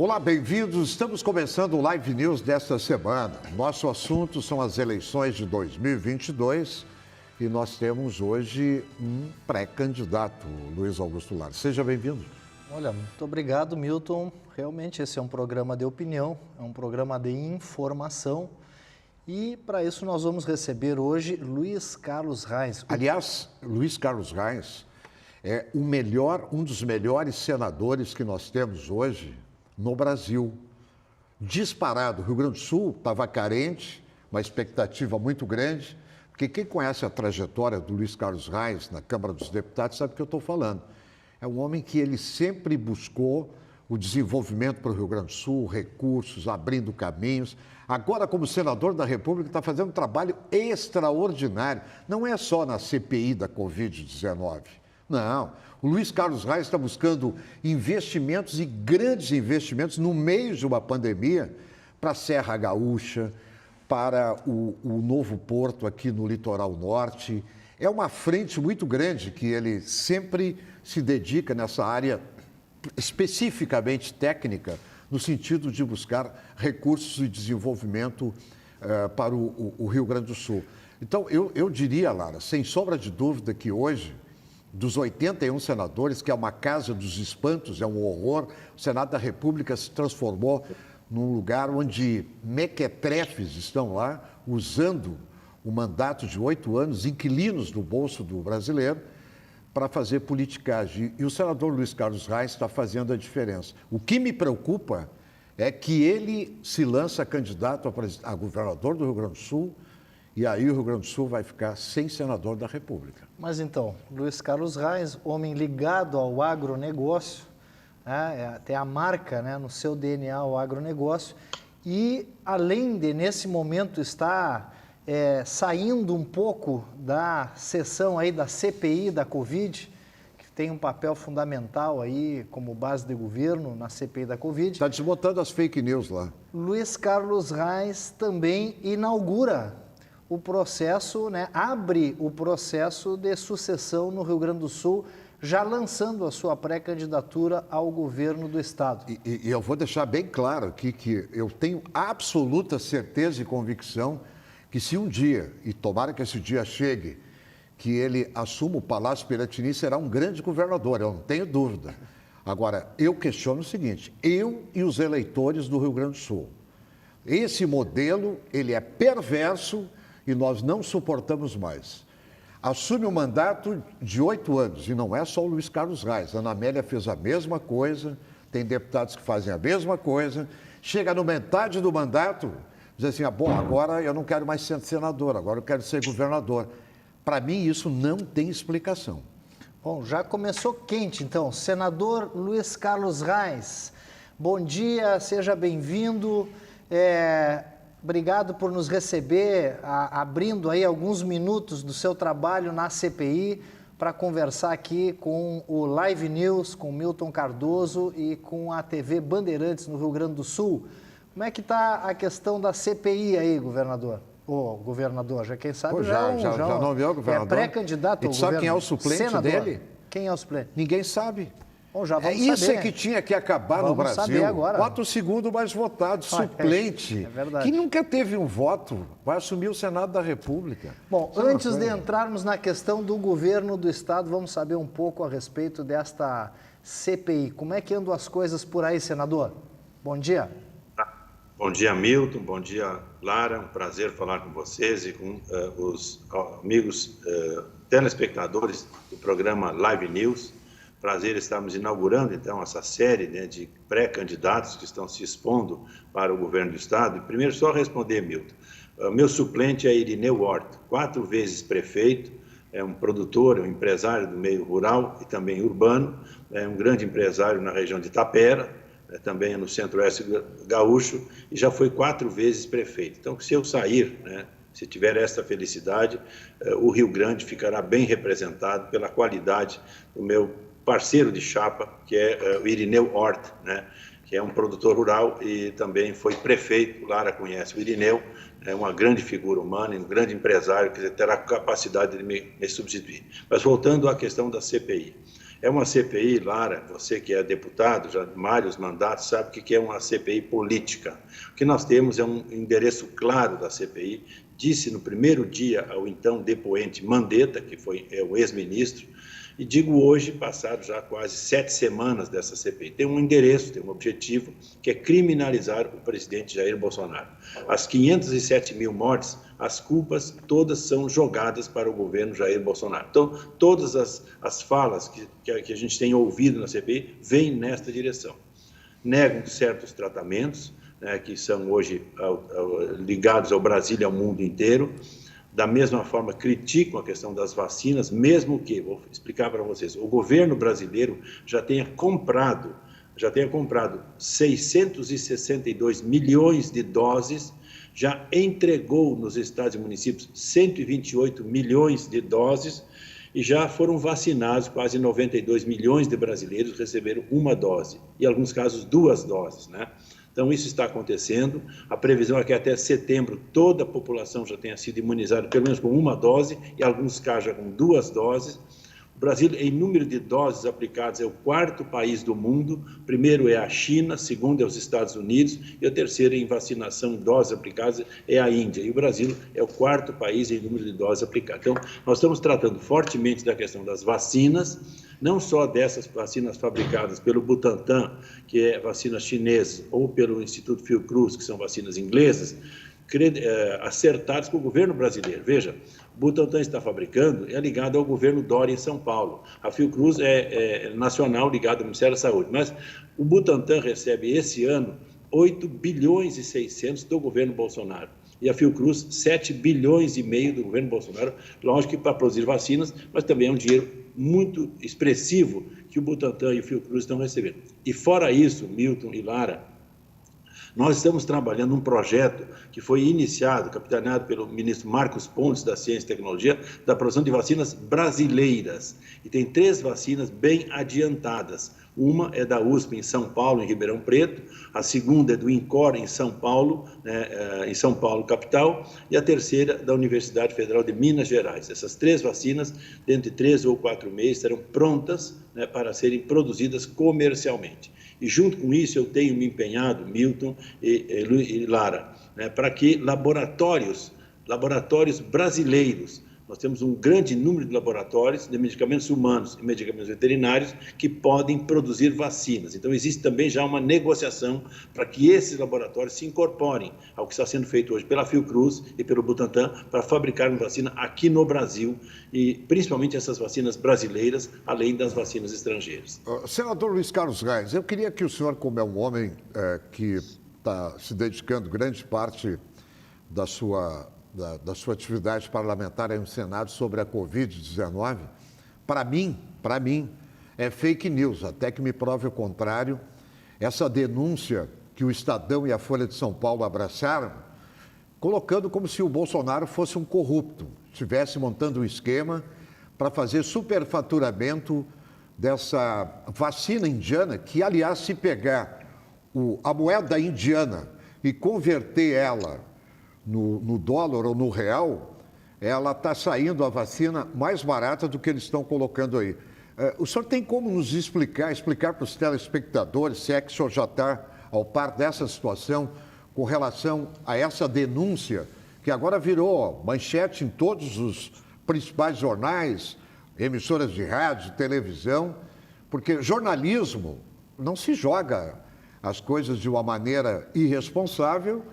Olá, bem-vindos. Estamos começando o Live News desta semana. Nosso assunto são as eleições de 2022 e nós temos hoje um pré-candidato, Luiz Augusto Lar. Seja bem-vindo. Olha, muito obrigado, Milton. Realmente esse é um programa de opinião, é um programa de informação e para isso nós vamos receber hoje Luiz Carlos Reis. Aliás, Luiz Carlos Reis é um dos melhores senadores que nós temos hoje no Brasil. Disparado. O Rio Grande do Sul estava carente, uma expectativa muito grande, porque quem conhece a trajetória do Luiz Carlos Reis na Câmara dos Deputados sabe o que eu estou falando. É um homem que ele sempre buscou o desenvolvimento para o Rio Grande do Sul, recursos, abrindo caminhos. Agora, como senador da República, está fazendo um trabalho extraordinário. Não é só na CPI da Covid-19. Não, o Luiz Carlos Reis está buscando investimentos e grandes investimentos no meio de uma pandemia para a Serra Gaúcha, para o novo porto aqui no litoral norte. É uma frente muito grande que ele sempre se dedica nessa área especificamente técnica, no sentido de buscar recursos e desenvolvimento para o Rio Grande do Sul. Então, eu diria, Lara, sem sombra de dúvida que hoje, dos 81 senadores, que é uma casa dos espantos, é um horror, o Senado da República se transformou num lugar onde mequetrefes estão lá, usando o mandato de 8 anos, inquilinos no bolso do brasileiro, para fazer politicagem. E o senador Luiz Carlos Reis está fazendo a diferença. O que me preocupa é que ele se lança candidato a governador do Rio Grande do Sul, e aí o Rio Grande do Sul vai ficar sem senador da República. Mas então, Luiz Carlos Reis, homem ligado ao agronegócio, né, tem a marca, né, no seu DNA o agronegócio, e além de, nesse momento, estar saindo um pouco da sessão aí da CPI da Covid, que tem um papel fundamental aí como base de governo na CPI da Covid. Está desmontando as fake news lá. Luiz Carlos Reis também inaugura o processo, né, abre o processo de sucessão no Rio Grande do Sul, já lançando a sua pré-candidatura ao governo do Estado. E eu vou deixar bem claro aqui que eu tenho absoluta certeza e convicção que se um dia, e tomara que esse dia chegue, que ele assuma o Palácio Piratini, será um grande governador, eu não tenho dúvida. Agora, eu questiono o seguinte, eu e os eleitores do Rio Grande do Sul, esse modelo, ele é perverso e nós não suportamos mais. Assume um mandato de 8 anos, e não é só o Luiz Carlos Reis. A Ana Amélia fez a mesma coisa, tem deputados que fazem a mesma coisa, chega no metade do mandato, diz assim, bom, agora eu não quero mais ser senador, agora eu quero ser governador. Para mim, isso não tem explicação. Bom, já começou quente, então. Senador Luiz Carlos Reis, bom dia, seja bem-vindo. Obrigado por nos receber, abrindo aí alguns minutos do seu trabalho na CPI para conversar aqui com o Live News, com Milton Cardoso e com a TV Bandeirantes no Rio Grande do Sul. Como é que está a questão da CPI aí, governador? Governador, já quem sabe já nomeou o governador. É pré-candidato ao governo. Sabe quem é o suplente senador dele? Quem é o suplente? Ninguém sabe. Bom, já vamos isso saber. É que tinha que acabar no Brasil. Saber agora. Bota o segundo mais votado, suplente, é verdade. que nunca teve um voto, vai assumir o Senado da República. Bom, antes de entrarmos na questão do governo do Estado, vamos saber um pouco a respeito desta CPI. Como é que andam as coisas por aí, senador? Bom dia. Bom dia, Milton. Bom dia, Lara. Um prazer falar com vocês e com os amigos telespectadores do programa Live News. Prazer estarmos inaugurando, então, essa série, né, de pré-candidatos que estão se expondo para o governo do Estado. Primeiro, só responder, Milton. Meu suplente é Irineu Hort, 4 vezes prefeito, é um produtor, é um empresário do meio rural e também urbano, é um grande empresário na região de Tapera, também no centro-oeste gaúcho, e já foi 4 vezes prefeito. Então, se eu sair, né, se tiver esta felicidade, o Rio Grande ficará bem representado pela qualidade do meu parceiro de chapa, que é o Irineu Hort, né, que é um produtor rural e também foi prefeito. Lara conhece o Irineu, é uma grande figura humana, um grande empresário que terá capacidade de me substituir. Mas voltando à questão da CPI. É uma CPI, Lara, você que é deputado, já de vários mandatos, sabe o que é uma CPI política. O que nós temos é um endereço claro da CPI. Disse no primeiro dia ao então depoente Mandetta, que é o ex-ministro, e digo hoje, passado já quase 7 semanas dessa CPI, tem um endereço, tem um objetivo, que é criminalizar o presidente Jair Bolsonaro. As 507 mil mortes, as culpas todas são jogadas para o governo Jair Bolsonaro. Então, todas as falas que a gente tem ouvido na CPI vêm nesta direção. Negam certos tratamentos, né, que são hoje ligados ao Brasil e ao mundo inteiro. Da mesma forma, criticam a questão das vacinas, mesmo que, vou explicar para vocês, o governo brasileiro já tenha comprado 662 milhões de doses, já entregou nos estados e municípios 128 milhões de doses e já foram vacinados quase 92 milhões de brasileiros, receberam uma dose, e em alguns casos 2 doses, né? Então, isso está acontecendo. A previsão é que até setembro toda a população já tenha sido imunizada, pelo menos com uma dose, e alguns casos já com 2 doses. O Brasil, em número de doses aplicadas, é o 4º país do mundo. Primeiro é a China, segundo é os Estados Unidos, e o terceiro em vacinação em doses aplicadas é a Índia. E o Brasil é o 4º país em número de doses aplicadas. Então, nós estamos tratando fortemente da questão das vacinas, não só dessas vacinas fabricadas pelo Butantan, que é vacina chinesa, ou pelo Instituto Fiocruz, que são vacinas inglesas, acertadas com o governo brasileiro. Veja, o Butantan está fabricando, é ligado ao governo Dória em São Paulo. A Fiocruz é nacional, ligada ao Ministério da Saúde. Mas o Butantan recebe esse ano 8 bilhões e 600 do governo Bolsonaro. E a Fiocruz, 7 bilhões e meio do governo Bolsonaro, lógico que para produzir vacinas, mas também é um dinheiro muito expressivo que o Butantan e o Fiocruz estão recebendo. E fora isso, Milton e Lara, nós estamos trabalhando um projeto que foi iniciado, capitaneado pelo ministro Marcos Pontes, da Ciência e Tecnologia, da produção de vacinas brasileiras. E tem 3 vacinas bem adiantadas. Uma é da USP em São Paulo, em Ribeirão Preto, a segunda é do INCOR em São Paulo, em São Paulo capital, e a terceira da Universidade Federal de Minas Gerais. Essas 3 vacinas, dentro de 3 ou 4 meses, estarão prontas, né, para serem produzidas comercialmente. E junto com isso eu tenho me empenhado, Milton e Lara, né, para que laboratórios brasileiros, nós temos um grande número de laboratórios de medicamentos humanos e medicamentos veterinários que podem produzir vacinas. Então, existe também já uma negociação para que esses laboratórios se incorporem ao que está sendo feito hoje pela Fiocruz e pelo Butantan para fabricar uma vacina aqui no Brasil, e principalmente essas vacinas brasileiras, além das vacinas estrangeiras. Senador Luiz Carlos Reis, eu queria que o senhor, como é um homem que está se dedicando grande parte da sua atividade parlamentar aí no Senado sobre a Covid-19, para mim, é fake news, até que me prove o contrário. Essa denúncia que o Estadão e a Folha de São Paulo abraçaram, colocando como se o Bolsonaro fosse um corrupto, estivesse montando um esquema para fazer superfaturamento dessa vacina indiana, que, aliás, se pegar a moeda indiana e converter ela no dólar ou no real, ela está saindo a vacina mais barata do que eles estão colocando aí. O senhor tem como nos explicar para os telespectadores, se é que o senhor já está ao par dessa situação, com relação a essa denúncia, que agora virou manchete em todos os principais jornais, emissoras de rádio, televisão, porque jornalismo não se joga as coisas de uma maneira irresponsável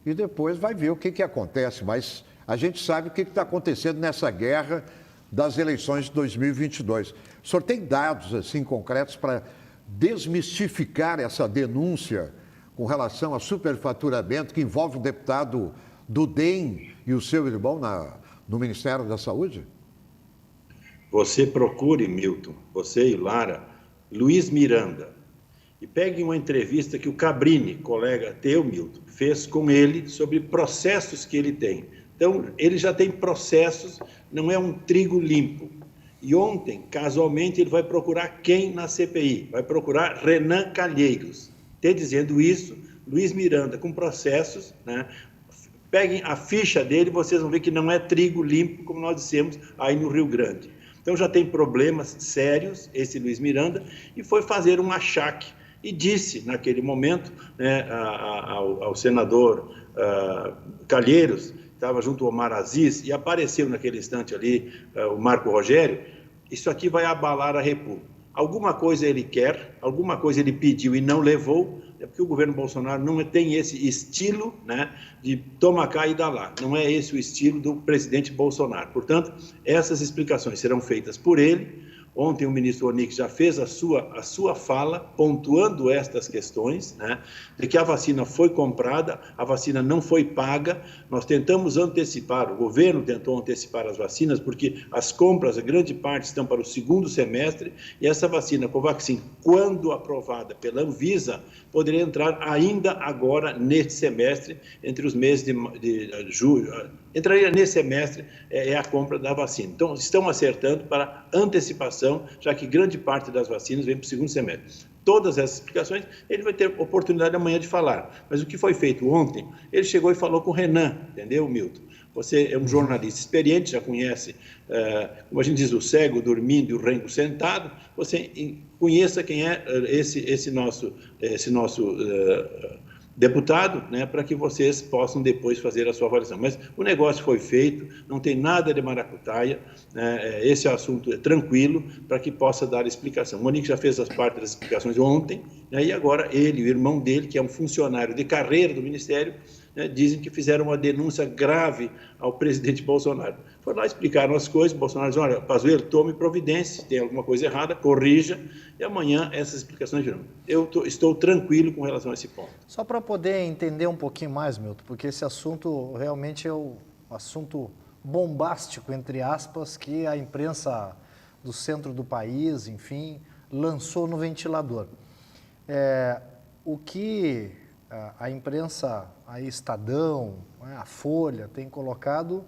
e depois vai ver o que acontece. Mas a gente sabe o que está acontecendo nessa guerra das eleições de 2022. O senhor tem dados assim concretos para desmistificar essa denúncia com relação a superfaturamento que envolve o deputado do DEM e o seu irmão no Ministério da Saúde? Você procure, Milton, você e Lara, Luiz Miranda, e pegue uma entrevista que o Cabrini, colega teu, Milton, fez com ele sobre processos que ele tem. Então, ele já tem processos, não é um trigo limpo. E ontem, casualmente, ele vai procurar quem na CPI? Vai procurar Renan Calheiros. Te dizendo isso, Luiz Miranda, com processos, né? Peguem a ficha dele, vocês vão ver que não é trigo limpo, como nós dissemos aí no Rio Grande. Então já tem problemas sérios esse Luiz Miranda e foi fazer um achaque e disse naquele momento, né, ao senador Calheiros, estava junto ao Omar Aziz, e apareceu naquele instante ali o Marco Rogério, isso aqui vai abalar a República. Alguma coisa ele quer, alguma coisa ele pediu e não levou, é porque o governo Bolsonaro não tem esse estilo, né, de toma cá e dá lá. Não é esse o estilo do presidente Bolsonaro. Portanto, essas explicações serão feitas por ele. Ontem o ministro Onyx já fez a sua fala, pontuando estas questões, né, de que a vacina foi comprada, a vacina não foi paga. Nós tentamos antecipar, o governo tentou antecipar as vacinas, porque as compras, a grande parte, estão para o segundo semestre, e essa vacina Covaxin, quando aprovada pela Anvisa, poderia entrar ainda agora, neste semestre, entre os meses de julho. Entraria nesse semestre a compra da vacina. Então, estão acertando para antecipação, já que grande parte das vacinas vem para o segundo semestre. Todas essas explicações, ele vai ter oportunidade amanhã de falar. Mas o que foi feito ontem, ele chegou e falou com o Renan, entendeu, Milton? Você é um jornalista experiente, já conhece, como a gente diz, o cego dormindo e o rengo sentado. Você conheça quem é esse nosso deputado, né, para que vocês possam depois fazer a sua avaliação. Mas o negócio foi feito, não tem nada de maracutaia, né, esse assunto é tranquilo para que possa dar explicação. O Monique já fez as partes das explicações ontem, né, e agora ele, o irmão dele, que é um funcionário de carreira do Ministério, né, dizem que fizeram uma denúncia grave ao presidente Bolsonaro. Foram lá, explicaram as coisas, o Bolsonaro disse, olha, Pazuello, tome providência, se tem alguma coisa errada, corrija, e amanhã essas explicações virão. Eu estou tranquilo com relação a esse ponto. Só para poder entender um pouquinho mais, Milton, porque esse assunto realmente é o assunto bombástico, entre aspas, que a imprensa do centro do país, enfim, lançou no ventilador. O que a imprensa, a Estadão, a Folha, tem colocado...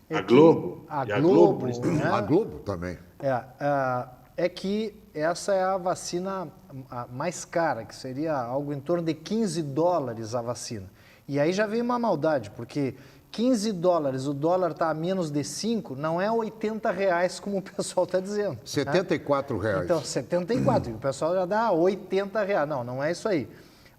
A Globo. A Globo, né? A Globo também. É que essa é a vacina mais cara, que seria algo em torno de $15 a vacina. E aí já vem uma maldade, porque $15, o dólar está a menos de 5, não é R$80 como o pessoal está dizendo. R$74. Né? Então, 74, e o pessoal já dá R$80. Não é isso aí.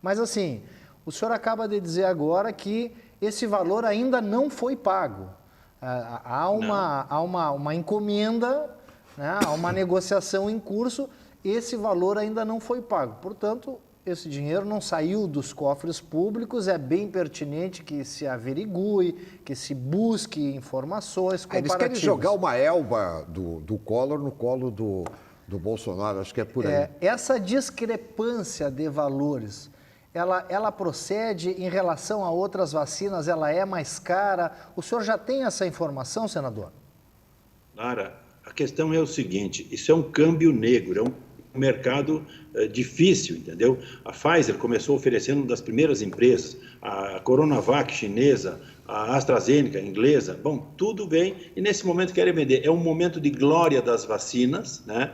Mas assim, o senhor acaba de dizer agora que esse valor ainda não foi pago. Há uma encomenda, né? Há uma negociação em curso, esse valor ainda não foi pago. Portanto, esse dinheiro não saiu dos cofres públicos, é bem pertinente que se averigue, que se busque informações comparativas. Eles querem jogar uma elba do Collor no colo do Bolsonaro, acho que é por aí. Essa discrepância de valores, ela procede em relação a outras vacinas, ela é mais cara? O senhor já tem essa informação, senador? Lara, a questão é o seguinte, isso é um câmbio negro, é um mercado difícil, entendeu? A Pfizer começou oferecendo uma das primeiras empresas, a Coronavac chinesa, a AstraZeneca inglesa, bom, tudo vem e nesse momento querem vender. É um momento de glória das vacinas, né?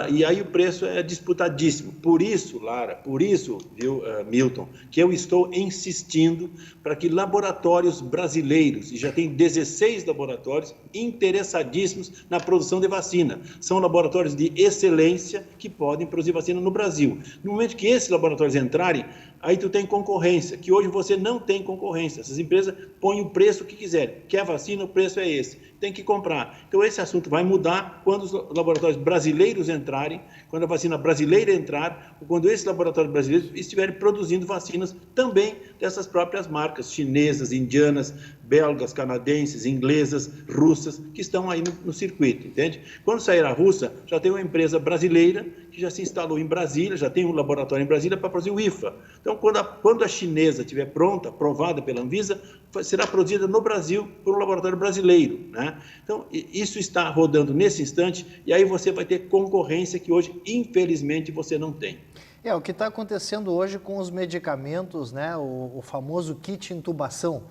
E aí o preço é disputadíssimo. Por isso, Lara, por isso, viu, Milton, que eu estou insistindo para que laboratórios brasileiros, e já tem 16 laboratórios interessadíssimos na produção de vacina, são laboratórios de excelência que podem produzir vacina no Brasil. No momento que esses laboratórios entrarem, aí tu tem concorrência, que hoje você não tem concorrência. Essas empresas põem o preço que quiserem. Quer vacina, o preço é esse. Tem que comprar. Então, esse assunto vai mudar quando os laboratórios brasileiros entrarem, quando a vacina brasileira entrar, ou quando esses laboratórios brasileiros estiverem produzindo vacinas também dessas próprias marcas chinesas, indianas, belgas, canadenses, inglesas, russas, que estão aí no circuito, entende? Quando sair a russa, já tem uma empresa brasileira que já se instalou em Brasília, já tem um laboratório em Brasília para produzir o IFA. Então, quando a chinesa estiver pronta, aprovada pela Anvisa, será produzida no Brasil por um laboratório brasileiro, né? Então, isso está rodando nesse instante e aí você vai ter concorrência que hoje, infelizmente, você não tem. O que está acontecendo hoje com os medicamentos, né? O famoso kit intubação.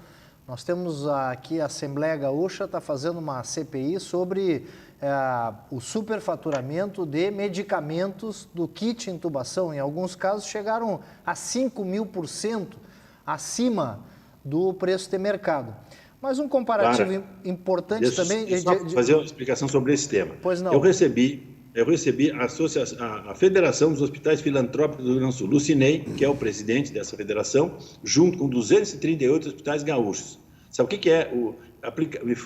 Nós temos aqui a Assembleia Gaúcha está fazendo uma CPI sobre o superfaturamento de medicamentos do kit intubação. Em alguns casos chegaram a 5.000% acima do preço de mercado. Mas um comparativo Clara, importante também... Só fazer uma explicação sobre esse tema. Pois não. Eu recebi a Federação dos Hospitais Filantrópicos do Rio Grande do Sul, Lucinei, que é o presidente dessa federação, junto com 238 hospitais gaúchos. Sabe o que é?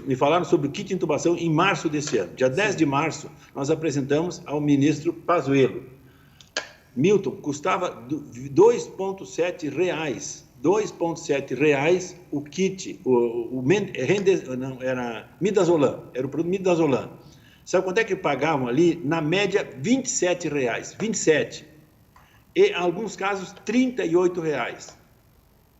Me falaram sobre o kit de intubação em março desse ano. Dia 10 de março, nós apresentamos ao ministro Pazuello. Milton, custava R$ 2,7 o kit, era midazolam, era o produto midazolam. Sabe quanto é que pagavam ali? Na média, R$ 27. 27. E, em alguns casos, R$ 38.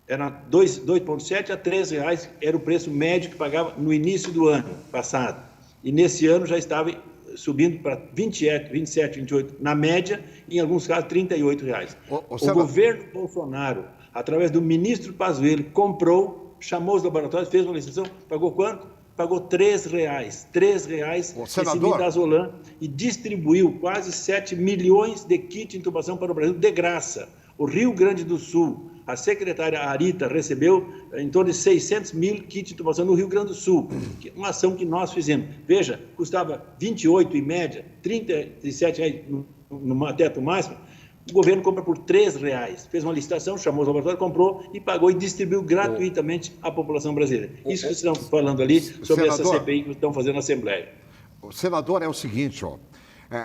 Era 2,7 a R$ 3 era o preço médio que pagava no início do ano passado. E nesse ano já estava subindo para 27, 28 na média, e em alguns casos R$ 38. O governo Bolsonaro, através do ministro Pazuello, comprou, chamou os laboratórios, fez uma licitação, pagou quanto? Pagou R$ 3. R$ 3 esse midazolam, e distribuiu quase 7 milhões de kits de intubação para o Brasil de graça. O Rio Grande do Sul, a secretária Arita recebeu em torno de 600 mil kits de intubação no Rio Grande do Sul, uma ação que nós fizemos. Veja, custava 28 em média, R$ 37 no teto máximo, o governo compra por R$ 3. Fez uma licitação, chamou os laboratórios, comprou e pagou e distribuiu gratuitamente à população brasileira. Isso que estão falando ali sobre essa CPI que estão fazendo na Assembleia. O senador, é o seguinte, ó,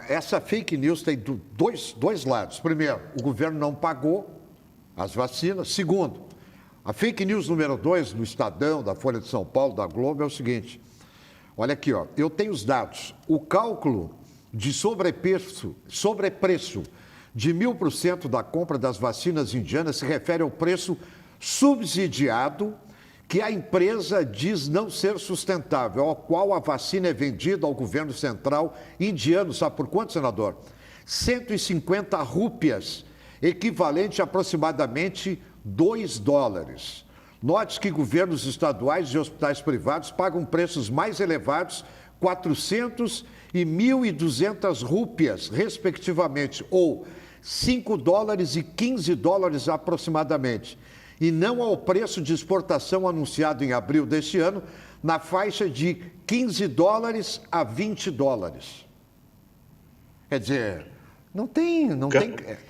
essa fake news tem dois lados. Primeiro, o governo não pagou as vacinas. Segundo, a fake news número 2, no Estadão, da Folha de São Paulo, da Globo, é o seguinte. Olha aqui, ó, eu tenho os dados. O cálculo de sobrepreço de 1.000% da compra das vacinas indianas se refere ao preço subsidiado que a empresa diz não ser sustentável, ao qual a vacina é vendida ao governo central indiano. Sabe por quanto, senador? 150 rúpias, equivalente a aproximadamente $2. Note que governos estaduais e hospitais privados pagam preços mais elevados, 400 e 1.200 rúpias, respectivamente, ou $5 e $15 aproximadamente, e não ao preço de exportação anunciado em abril deste ano, na faixa de $15 a $20. Quer dizer, não tem...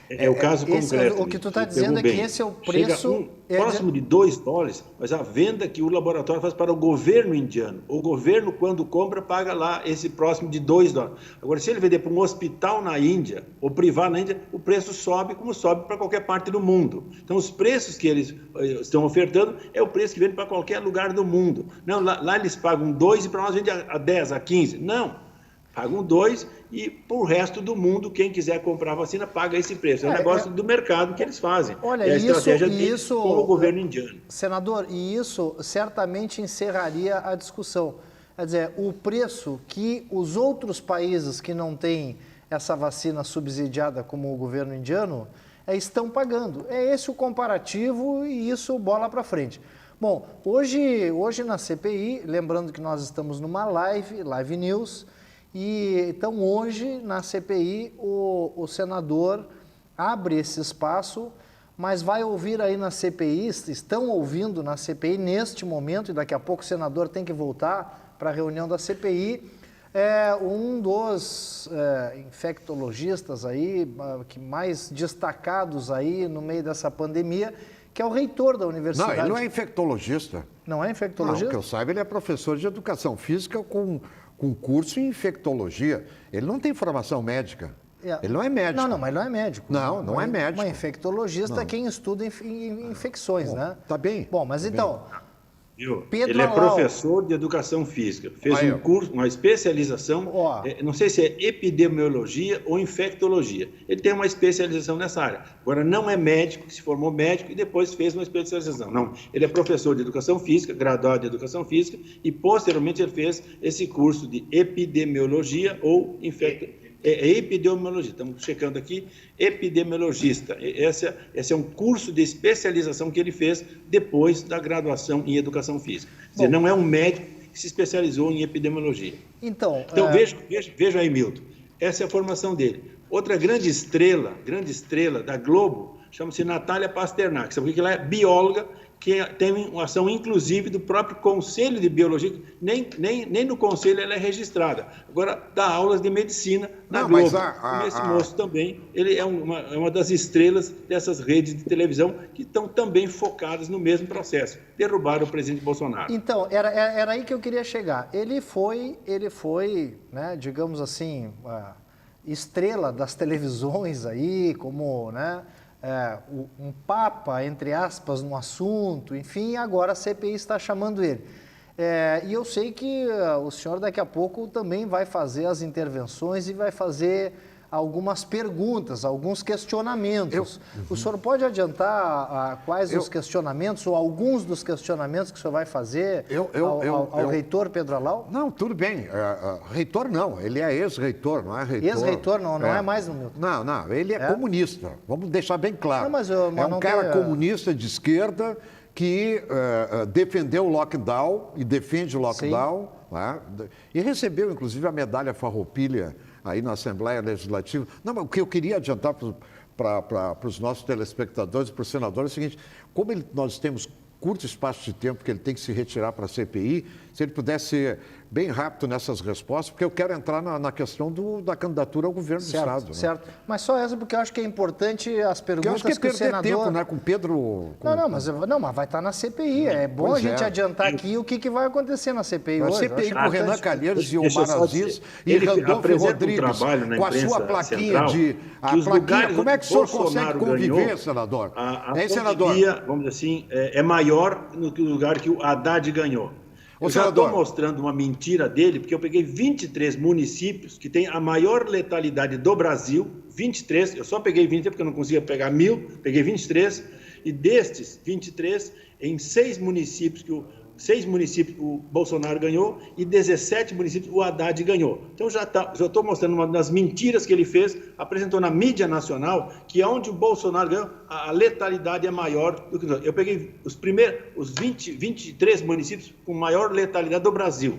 É o caso concreto. O que tu está dizendo é que esse é o preço... próximo de $2, mas a venda que o laboratório faz para o governo indiano. O governo, quando compra, paga lá esse próximo de $2. Agora, se ele vender para um hospital na Índia, ou privado na Índia, o preço sobe como sobe para qualquer parte do mundo. Então, os preços que eles estão ofertando é o preço que vende para qualquer lugar do mundo. Não, lá eles pagam 2 e para nós vende a 10, a 15. Não. Pagam 2 e para o resto do mundo, quem quiser comprar a vacina, paga esse preço. É um negócio do mercado que eles fazem. Olha, é a estratégia com o governo indiano. Senador, e isso certamente encerraria a discussão. Quer dizer, o preço que os outros países que não têm essa vacina subsidiada como o governo indiano estão pagando. É esse o comparativo e isso bola para frente. Bom, hoje na CPI, lembrando que nós estamos numa live news, e então hoje na CPI o senador abre esse espaço, mas vai ouvir aí na CPI, estão ouvindo na CPI neste momento, e daqui a pouco o senador tem que voltar para a reunião da CPI, um dos infectologistas aí, que mais destacados aí no meio dessa pandemia, que é o reitor da universidade. Não, ele não é infectologista. Não é infectologista? Não, que eu saiba, ele é professor de educação física com curso em infectologia. Ele não tem formação médica. Ele não é médico. Não, mas ele não é médico. Não é médico. Mas infectologista é quem estuda infecções, né? Tá bem. Bom, mas então... Pedro ele é professor de educação física, fez um curso, uma especialização, não sei se é epidemiologia ou infectologia. Ele tem uma especialização nessa área. Agora, não é médico, se formou médico e depois fez uma especialização. Não, ele é professor de educação física, graduado de educação física, e posteriormente ele fez esse curso de epidemiologia ou epidemiologia. Estamos checando aqui, epidemiologista. Esse é um curso de especialização que ele fez depois da graduação em educação física. Quer dizer, não é um médico que se especializou em epidemiologia. Então veja aí, Milton, essa é a formação dele. Outra grande estrela da Globo, chama-se Natália Pasternak. Sabe que ela é bióloga, que tem uma ação inclusive do próprio Conselho de Biologia, nem no Conselho ela é registrada. Agora, dá aulas de medicina na Globo. Esse moço também, ele é uma das estrelas dessas redes de televisão que estão também focadas no mesmo processo, derrubar o presidente Bolsonaro. Então, era aí que eu queria chegar. Ele foi, né, digamos assim, estrela das televisões aí, como, né, um papa, entre aspas, no assunto, enfim, agora a CPI está chamando ele. E eu sei que o senhor daqui a pouco também vai fazer as intervenções e vai fazer algumas perguntas, alguns questionamentos. O senhor pode adiantar quais os questionamentos ou alguns dos questionamentos que o senhor vai fazer ao reitor Pedro Alau? Não, tudo bem. Reitor não, ele é ex-reitor, não é reitor. Ex-reitor não é mais no Milton. Não, ele é comunista. Vamos deixar bem claro. Não, mas é um cara comunista de esquerda que defendeu o lockdown e defende o lockdown, né? E recebeu, inclusive, a medalha Farroupilha aí na Assembleia Legislativa. Não, mas o que eu queria adiantar para os nossos telespectadores e para os senadores é o seguinte: como nós temos curto espaço de tempo que ele tem que se retirar para a CPI, se ele pudesse ser bem rápido nessas respostas, porque eu quero entrar na questão da candidatura ao governo do Estado. Certo, né? Mas só essa, porque eu acho que é importante as perguntas que o senador... tempo, né, com Pedro... Mas vai estar na CPI. É bom a gente adiantar aqui o que vai acontecer na CPI hoje. A CPI com o Renan Calheiros e o Aziz e Randolfo Rodrigues, com a sua plaquinha de... Como é que o senhor consegue conviver, senador? Senador? Vamos dizer assim, é maior no lugar que o Haddad ganhou. Eu já estou mostrando uma mentira dele, porque eu peguei 23 municípios que têm a maior letalidade do Brasil, 23, eu só peguei 23 porque eu não conseguia pegar 1.000, peguei 23, e destes 23, em 6 municípios o Bolsonaro ganhou e 17 municípios o Haddad ganhou. Então já estou mostrando uma das mentiras que ele fez, apresentou na mídia nacional, que onde o Bolsonaro ganhou, a letalidade é maior do que nós. Eu peguei os 23 municípios com maior letalidade do Brasil.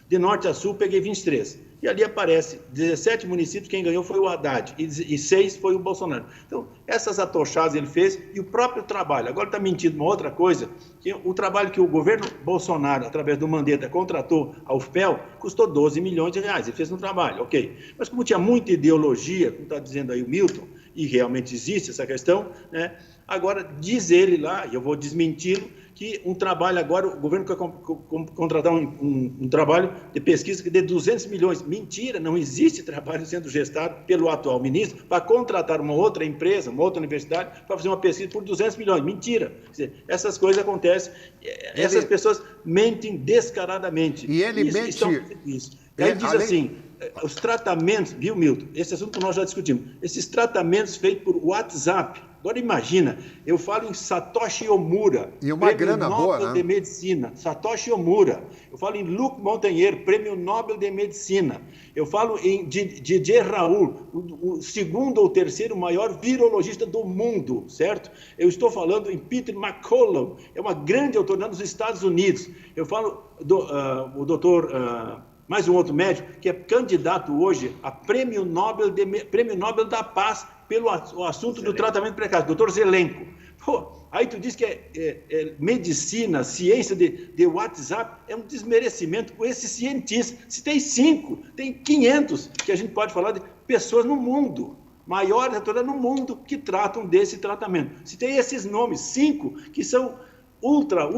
De norte a sul, peguei 23. E ali aparece 17 municípios, quem ganhou foi o Haddad, e 6 foi o Bolsonaro. Então, essas atochadas ele fez, e o próprio trabalho. Agora está mentindo uma outra coisa, que o trabalho que o governo Bolsonaro, através do Mandetta, contratou a UFPEL, custou 12 milhões de reais. Ele fez um trabalho, ok. Mas como tinha muita ideologia, como está dizendo aí o Milton, e realmente existe essa questão, né? Agora diz ele lá, e eu vou desmenti-lo, que um trabalho agora, o governo quer contratar um trabalho de pesquisa que dê 200 milhões. Mentira, não existe trabalho sendo gestado pelo atual ministro para contratar uma outra empresa, uma outra universidade, para fazer uma pesquisa por 200 milhões. Mentira. Quer dizer, essas coisas acontecem, essas pessoas mentem descaradamente. E ele mente... Ele diz assim, os tratamentos, viu, Milton? Esse assunto que nós já discutimos. Esses tratamentos feitos por WhatsApp. Agora imagina, eu falo em Satoshi Omura, e uma grana boa, Nobel de Medicina. Satoshi Omura. Eu falo em Luc Montagnier, Prêmio Nobel de Medicina. Eu falo em Didier Raoult, o segundo ou terceiro maior virologista do mundo, certo? Eu estou falando em Peter McCollum, é uma grande autoridade dos Estados Unidos. Eu falo o doutor... mais um outro médico que é candidato hoje a Prêmio Nobel da Paz pelo assunto do tratamento precário, doutor Zelenko. Pô, aí tu diz que é medicina, ciência de WhatsApp, é um desmerecimento com esses cientistas. Se tem 5, tem 500 que a gente pode falar de pessoas no mundo, maiores autoridades no mundo que tratam desse tratamento. Se tem esses nomes, 5 que são ultra,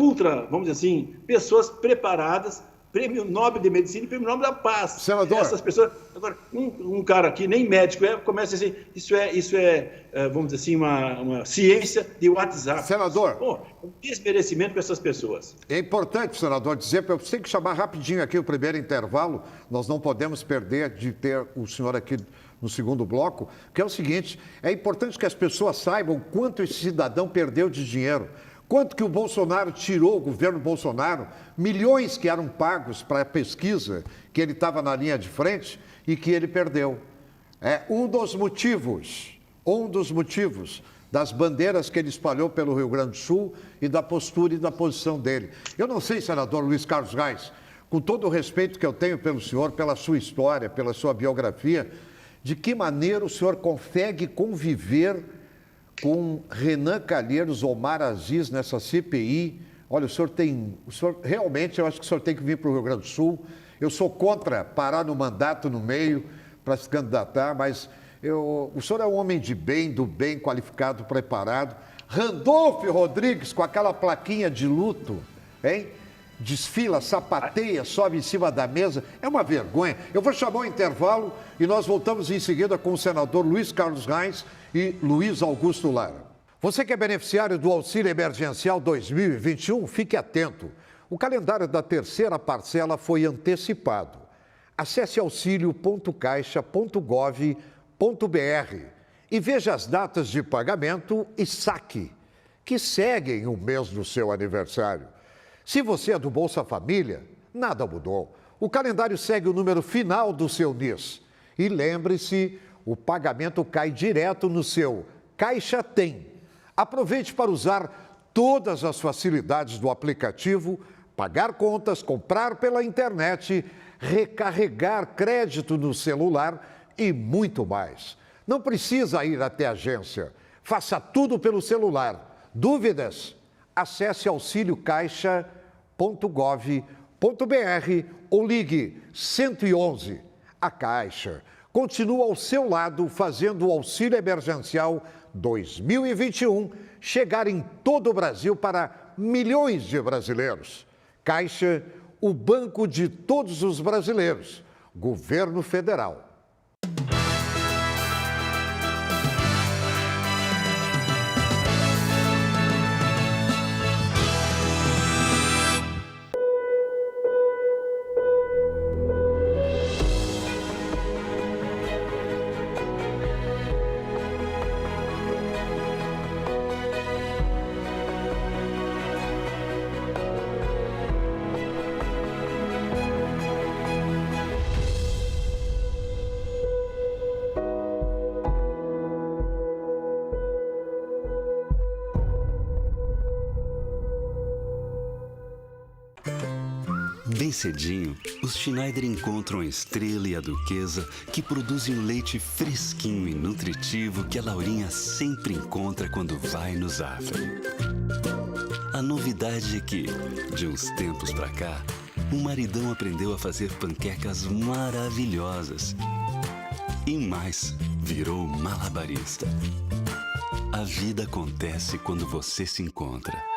vamos dizer assim, pessoas preparadas, Prêmio Nobel de Medicina e Prêmio Nobel da Paz. Senador. Essas pessoas... Agora, um cara aqui, nem médico começa a dizer, isso é vamos dizer assim, uma ciência de WhatsApp. Senador. Pô, um desmerecimento para essas pessoas. É importante, senador, dizer, eu tenho que chamar rapidinho aqui o primeiro intervalo, nós não podemos perder de ter o senhor aqui no segundo bloco, que é o seguinte, é importante que as pessoas saibam quanto esse cidadão perdeu de dinheiro. Quanto que o Bolsonaro tirou, o governo Bolsonaro, milhões que eram pagos para a pesquisa, que ele estava na linha de frente e que ele perdeu. É um dos motivos das bandeiras que ele espalhou pelo Rio Grande do Sul e da postura e da posição dele. Eu não sei, senador Luiz Carlos Reis, com todo o respeito que eu tenho pelo senhor, pela sua história, pela sua biografia, de que maneira o senhor consegue conviver com Renan Calheiros, Omar Aziz nessa CPI. Olha, realmente, eu acho que o senhor tem que vir para o Rio Grande do Sul. Eu sou contra parar no mandato no meio para se candidatar, mas o senhor é um homem de bem, do bem, qualificado, preparado. Randolfo Rodrigues, com aquela plaquinha de luto, hein? Desfila, sapateia, sobe em cima da mesa. É uma vergonha. Eu vou chamar um intervalo e nós voltamos em seguida com o senador Luiz Carlos Reis e Luiz Augusto Lara. Você que é beneficiário do Auxílio Emergencial 2021, fique atento. O calendário da terceira parcela foi antecipado. Acesse auxilio.caixa.gov.br e veja as datas de pagamento e saque, que seguem o mês do seu aniversário. Se você é do Bolsa Família, nada mudou. O calendário segue o número final do seu NIS. E lembre-se, o pagamento cai direto no seu Caixa Tem. Aproveite para usar todas as facilidades do aplicativo, pagar contas, comprar pela internet, recarregar crédito no celular e muito mais. Não precisa ir até a agência. Faça tudo pelo celular. Dúvidas? Acesse auxiliocaixa.gov.br ou ligue 111. A Caixa continua ao seu lado fazendo o Auxílio Emergencial 2021 chegar em todo o Brasil para milhões de brasileiros. Caixa, o banco de todos os brasileiros. Governo Federal. Bem cedinho, os Schneider encontram a Estrela e a Duquesa, que produzem um leite fresquinho e nutritivo que a Laurinha sempre encontra quando vai no Zafra. A novidade é que, de uns tempos pra cá, o maridão aprendeu a fazer panquecas maravilhosas. E mais, virou malabarista. A vida acontece quando você se encontra.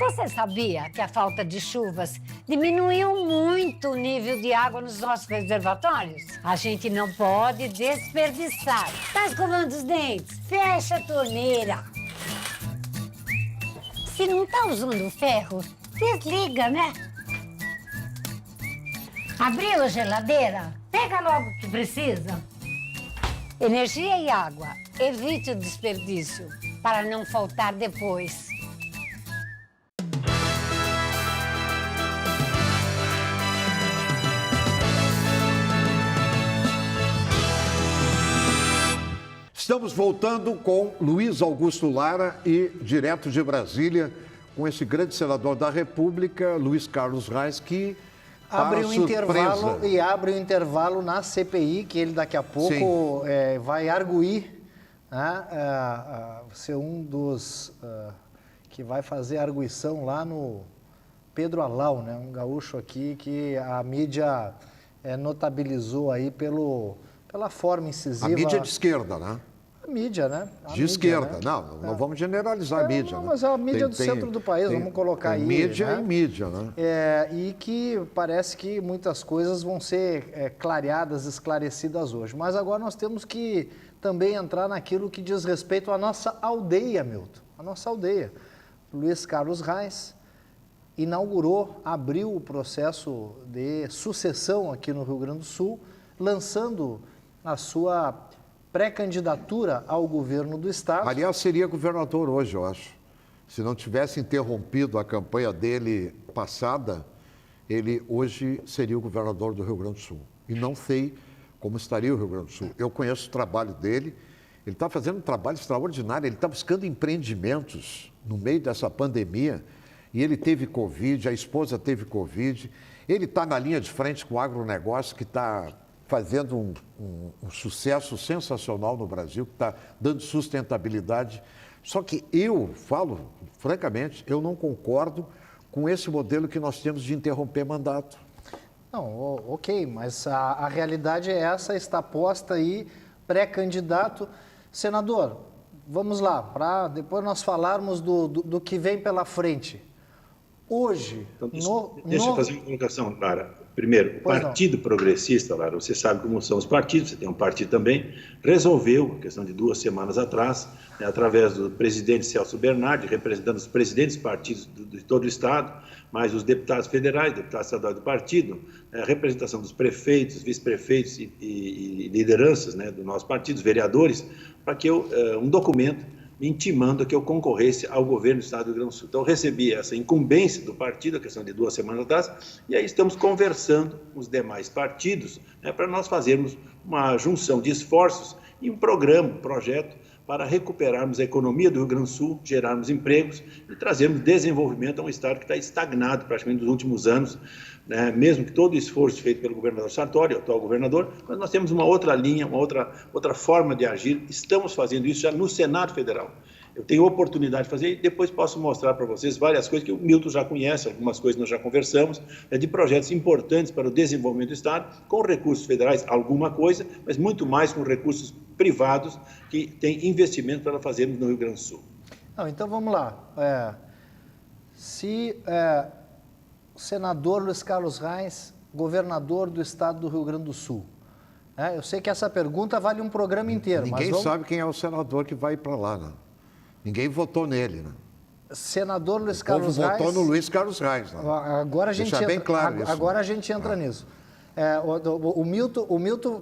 Você sabia que a falta de chuvas diminuiu muito o nível de água nos nossos reservatórios? A gente não pode desperdiçar. Tá escovando os dentes? Fecha a torneira. Se não tá usando o ferro, desliga, né? Abriu a geladeira? Pega logo o que precisa. Energia e água. Evite o desperdício para não faltar depois. Estamos voltando com Luiz Augusto Lara e, direto de Brasília, com esse grande senador da República, Luiz Carlos Reis, que abre um intervalo na CPI, que ele daqui a pouco vai arguir, né, ser um dos que vai fazer a arguição lá no Pedro Alau, né, um gaúcho aqui que a mídia notabilizou aí pela forma incisiva. A mídia de esquerda, né? Mídia, né? De esquerda, né? Não vamos generalizar a mídia. Não, mas é a mídia do centro do país, vamos colocar aí. Mídia né? e mídia, né? E que parece que muitas coisas vão ser clareadas, esclarecidas hoje. Mas agora nós temos que também entrar naquilo que diz respeito à nossa aldeia, Milton. A nossa aldeia. Luiz Carlos Reis abriu o processo de sucessão aqui no Rio Grande do Sul, lançando a sua pré-candidatura ao governo do estado. Aliás, seria governador hoje, eu acho. Se não tivesse interrompido a campanha dele passada, ele hoje seria o governador do Rio Grande do Sul. E não sei como estaria o Rio Grande do Sul. Eu conheço o trabalho dele, ele está fazendo um trabalho extraordinário, ele está buscando empreendimentos no meio dessa pandemia, e ele teve Covid, a esposa teve Covid, ele está na linha de frente com o agronegócio que está fazendo um sucesso sensacional no Brasil, que está dando sustentabilidade. Só que eu falo, francamente, eu não concordo com esse modelo que nós temos de interromper mandato. Não, ok, mas a realidade é essa, está posta aí, pré-candidato. Senador, vamos lá, para depois nós falarmos do que vem pela frente. Hoje... Então, deixa eu fazer uma colocação, Lara. Primeiro, o Partido Progressista, Lara, você sabe como são os partidos, você tem um partido também, resolveu, questão de 2 semanas atrás, né, através do presidente Celso Bernardi, representando os presidentes dos partidos de todo o Estado, mais os deputados federais, deputados estaduais do partido, a representação dos prefeitos, vice-prefeitos e lideranças, né, do nosso partido, os vereadores, para que um documento me intimando que eu concorresse ao governo do Estado do Rio Grande do Sul. Então, eu recebi essa incumbência do partido, a questão de 2 semanas atrás, e aí estamos conversando com os demais partidos, né, para nós fazermos uma junção de esforços e um programa, um projeto, para recuperarmos a economia do Rio Grande do Sul, gerarmos empregos e trazermos desenvolvimento a um Estado que está estagnado praticamente nos últimos anos, né? Mesmo que todo o esforço feito pelo governador Sartori, o atual governador, mas nós temos uma outra linha, uma outra forma de agir. Estamos fazendo isso já no Senado Federal. Eu tenho oportunidade de fazer e depois posso mostrar para vocês várias coisas que o Milton já conhece, algumas coisas nós já conversamos, de projetos importantes para o desenvolvimento do Estado, com recursos federais, alguma coisa, mas muito mais com recursos privados que têm investimento para fazermos no Rio Grande do Sul. Não, então vamos lá. Se o senador Luiz Carlos Reis, governador do Estado do Rio Grande do Sul, eu sei que essa pergunta vale um programa inteiro. Ninguém sabe quem é o senador que vai para lá, né? Ninguém votou nele, né? Senador Luiz Carlos Reis... votou no Luiz Carlos Reis, né? Agora a gente entra, bem claro isso, agora né? a gente entra nisso. O Milton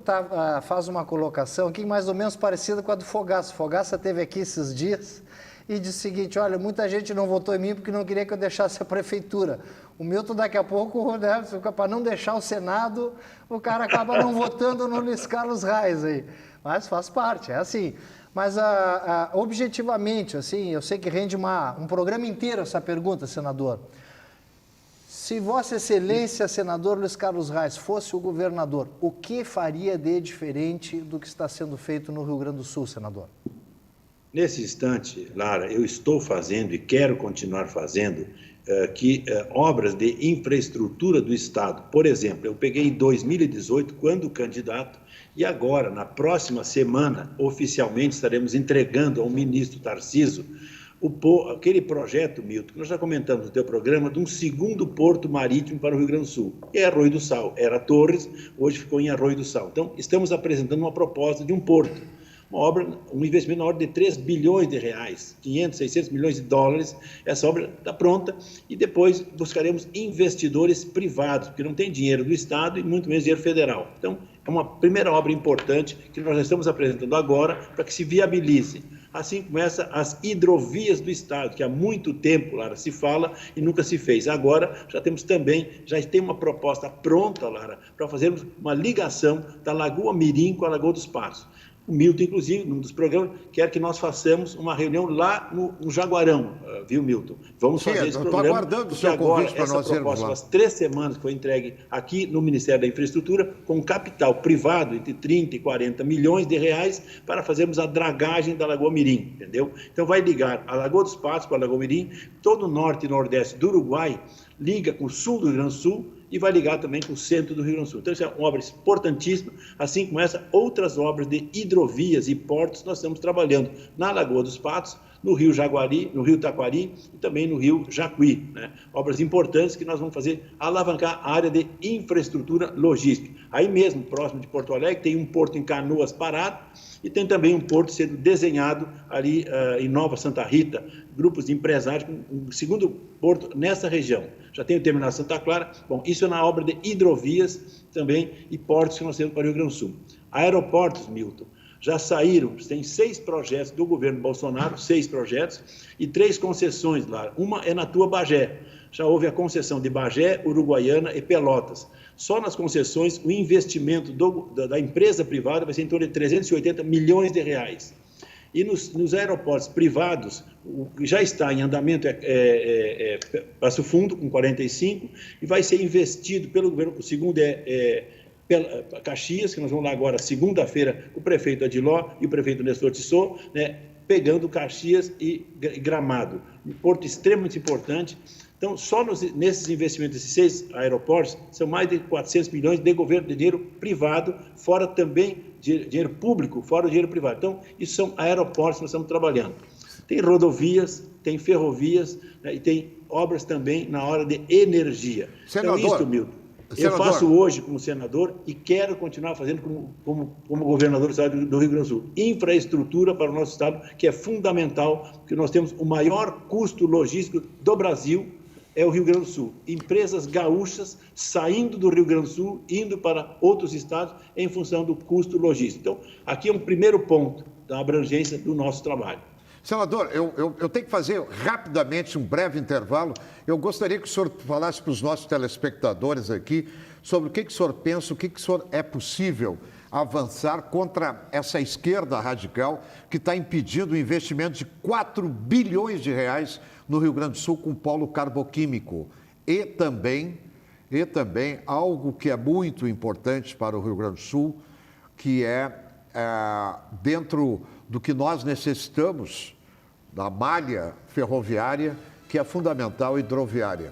faz uma colocação aqui mais ou menos parecida com a do Fogaça. Fogaça esteve aqui esses dias e disse o seguinte: olha, muita gente não votou em mim porque não queria que eu deixasse a prefeitura. O Milton daqui a pouco, né, para não deixar o Senado, o cara acaba não votando no Luiz Carlos Reis aí. Mas faz parte, é assim. Mas, objetivamente, assim, eu sei que rende um programa inteiro essa pergunta, senador. Se Vossa Excelência, senador Luiz Carlos Reis, fosse o governador, o que faria de diferente do que está sendo feito no Rio Grande do Sul, senador? Nesse instante, Lara, eu estou fazendo e quero continuar fazendo obras de infraestrutura do Estado. Por exemplo, eu peguei em 2018, quando candidato, e agora, na próxima semana, oficialmente estaremos entregando ao ministro Tarcísio aquele projeto, Milton, que nós já comentamos no teu programa, de um segundo porto marítimo para o Rio Grande do Sul. É Arroio do Sal. Era Torres, hoje ficou em Arroio do Sal. Então, estamos apresentando uma proposta de um porto. Uma obra, um investimento na ordem de 3 bilhões de reais, 500, 600 milhões de dólares. Essa obra está pronta e depois buscaremos investidores privados, porque não tem dinheiro do Estado e muito menos dinheiro federal. Então, é uma primeira obra importante que nós estamos apresentando agora para que se viabilize. Assim começa as hidrovias do Estado, que há muito tempo, Lara, se fala e nunca se fez. Agora já tem uma proposta pronta, Lara, para fazermos uma ligação da Lagoa Mirim com a Lagoa dos Patos. O Milton, inclusive, num dos programas, quer que nós façamos uma reunião lá no Jaguarão, viu, Milton? Vamos fazer esse programa. Estou aguardando o seu convite para nós irmos lá. Faz 3 semanas que foi entregue aqui no Ministério da Infraestrutura, com capital privado entre 30 e 40 milhões de reais, para fazermos a dragagem da Lagoa Mirim, entendeu? Então vai ligar a Lagoa dos Patos com a Lagoa Mirim, todo o norte e nordeste do Uruguai, liga com o sul do Rio Grande do Sul, e vai ligar também com o centro do Rio Grande do Sul. Então, isso é uma obra importantíssima, assim como outras obras de hidrovias e portos nós estamos trabalhando na Lagoa dos Patos, no Rio Jaguari, no Rio Taquari e também no Rio Jacuí, né? Obras importantes que nós vamos fazer alavancar a área de infraestrutura logística. Aí mesmo, próximo de Porto Alegre, tem um porto em Canoas parado e tem também um porto sendo desenhado ali em Nova Santa Rita, grupos de empresários com um segundo porto nessa região. Já tem o terminal Santa Clara. Bom, isso é na obra de hidrovias também e portos que nós temos para o Rio Grande do Sul. Aeroportos, Milton, já saíram, tem 6 projetos do governo Bolsonaro, 6 projetos, e 3 concessões lá. Uma é na tua Bagé. Já houve a concessão de Bagé, Uruguaiana e Pelotas. Só nas concessões, o investimento da empresa privada vai ser em torno de 380 milhões de reais. E nos aeroportos privados, o que já está em andamento Passo Fundo, com 45, e vai ser investido pelo governo, o segundo Caxias, que nós vamos lá agora, segunda-feira, o prefeito Adiló e o prefeito Nestor Tissot, né, pegando Caxias e Gramado. Um porto extremamente importante. Então, só nesses investimentos, esses 6 aeroportos, são mais de 400 milhões de governo, de dinheiro privado, fora também dinheiro público, fora o dinheiro privado. Então, isso são aeroportos que nós estamos trabalhando. Tem rodovias, tem ferrovias, né, e tem obras também na hora de energia. Senador, então, isso, Milton, eu faço hoje como senador e quero continuar fazendo como governador do estado do Rio Grande do Sul. Infraestrutura para o nosso estado, que é fundamental, porque nós temos o maior custo logístico do Brasil, é o Rio Grande do Sul. Empresas gaúchas saindo do Rio Grande do Sul, indo para outros estados em função do custo logístico. Então, aqui é um primeiro ponto da abrangência do nosso trabalho. Senador, eu tenho que fazer rapidamente um breve intervalo. Eu gostaria que o senhor falasse para os nossos telespectadores aqui sobre o que o senhor pensa, o que o senhor é possível avançar contra essa esquerda radical que está impedindo o investimento de 4 bilhões de reais no Rio Grande do Sul com polo carboquímico. E também algo que é muito importante para o Rio Grande do Sul, que é dentro do que nós necessitamos, da malha ferroviária, que é fundamental, hidroviária.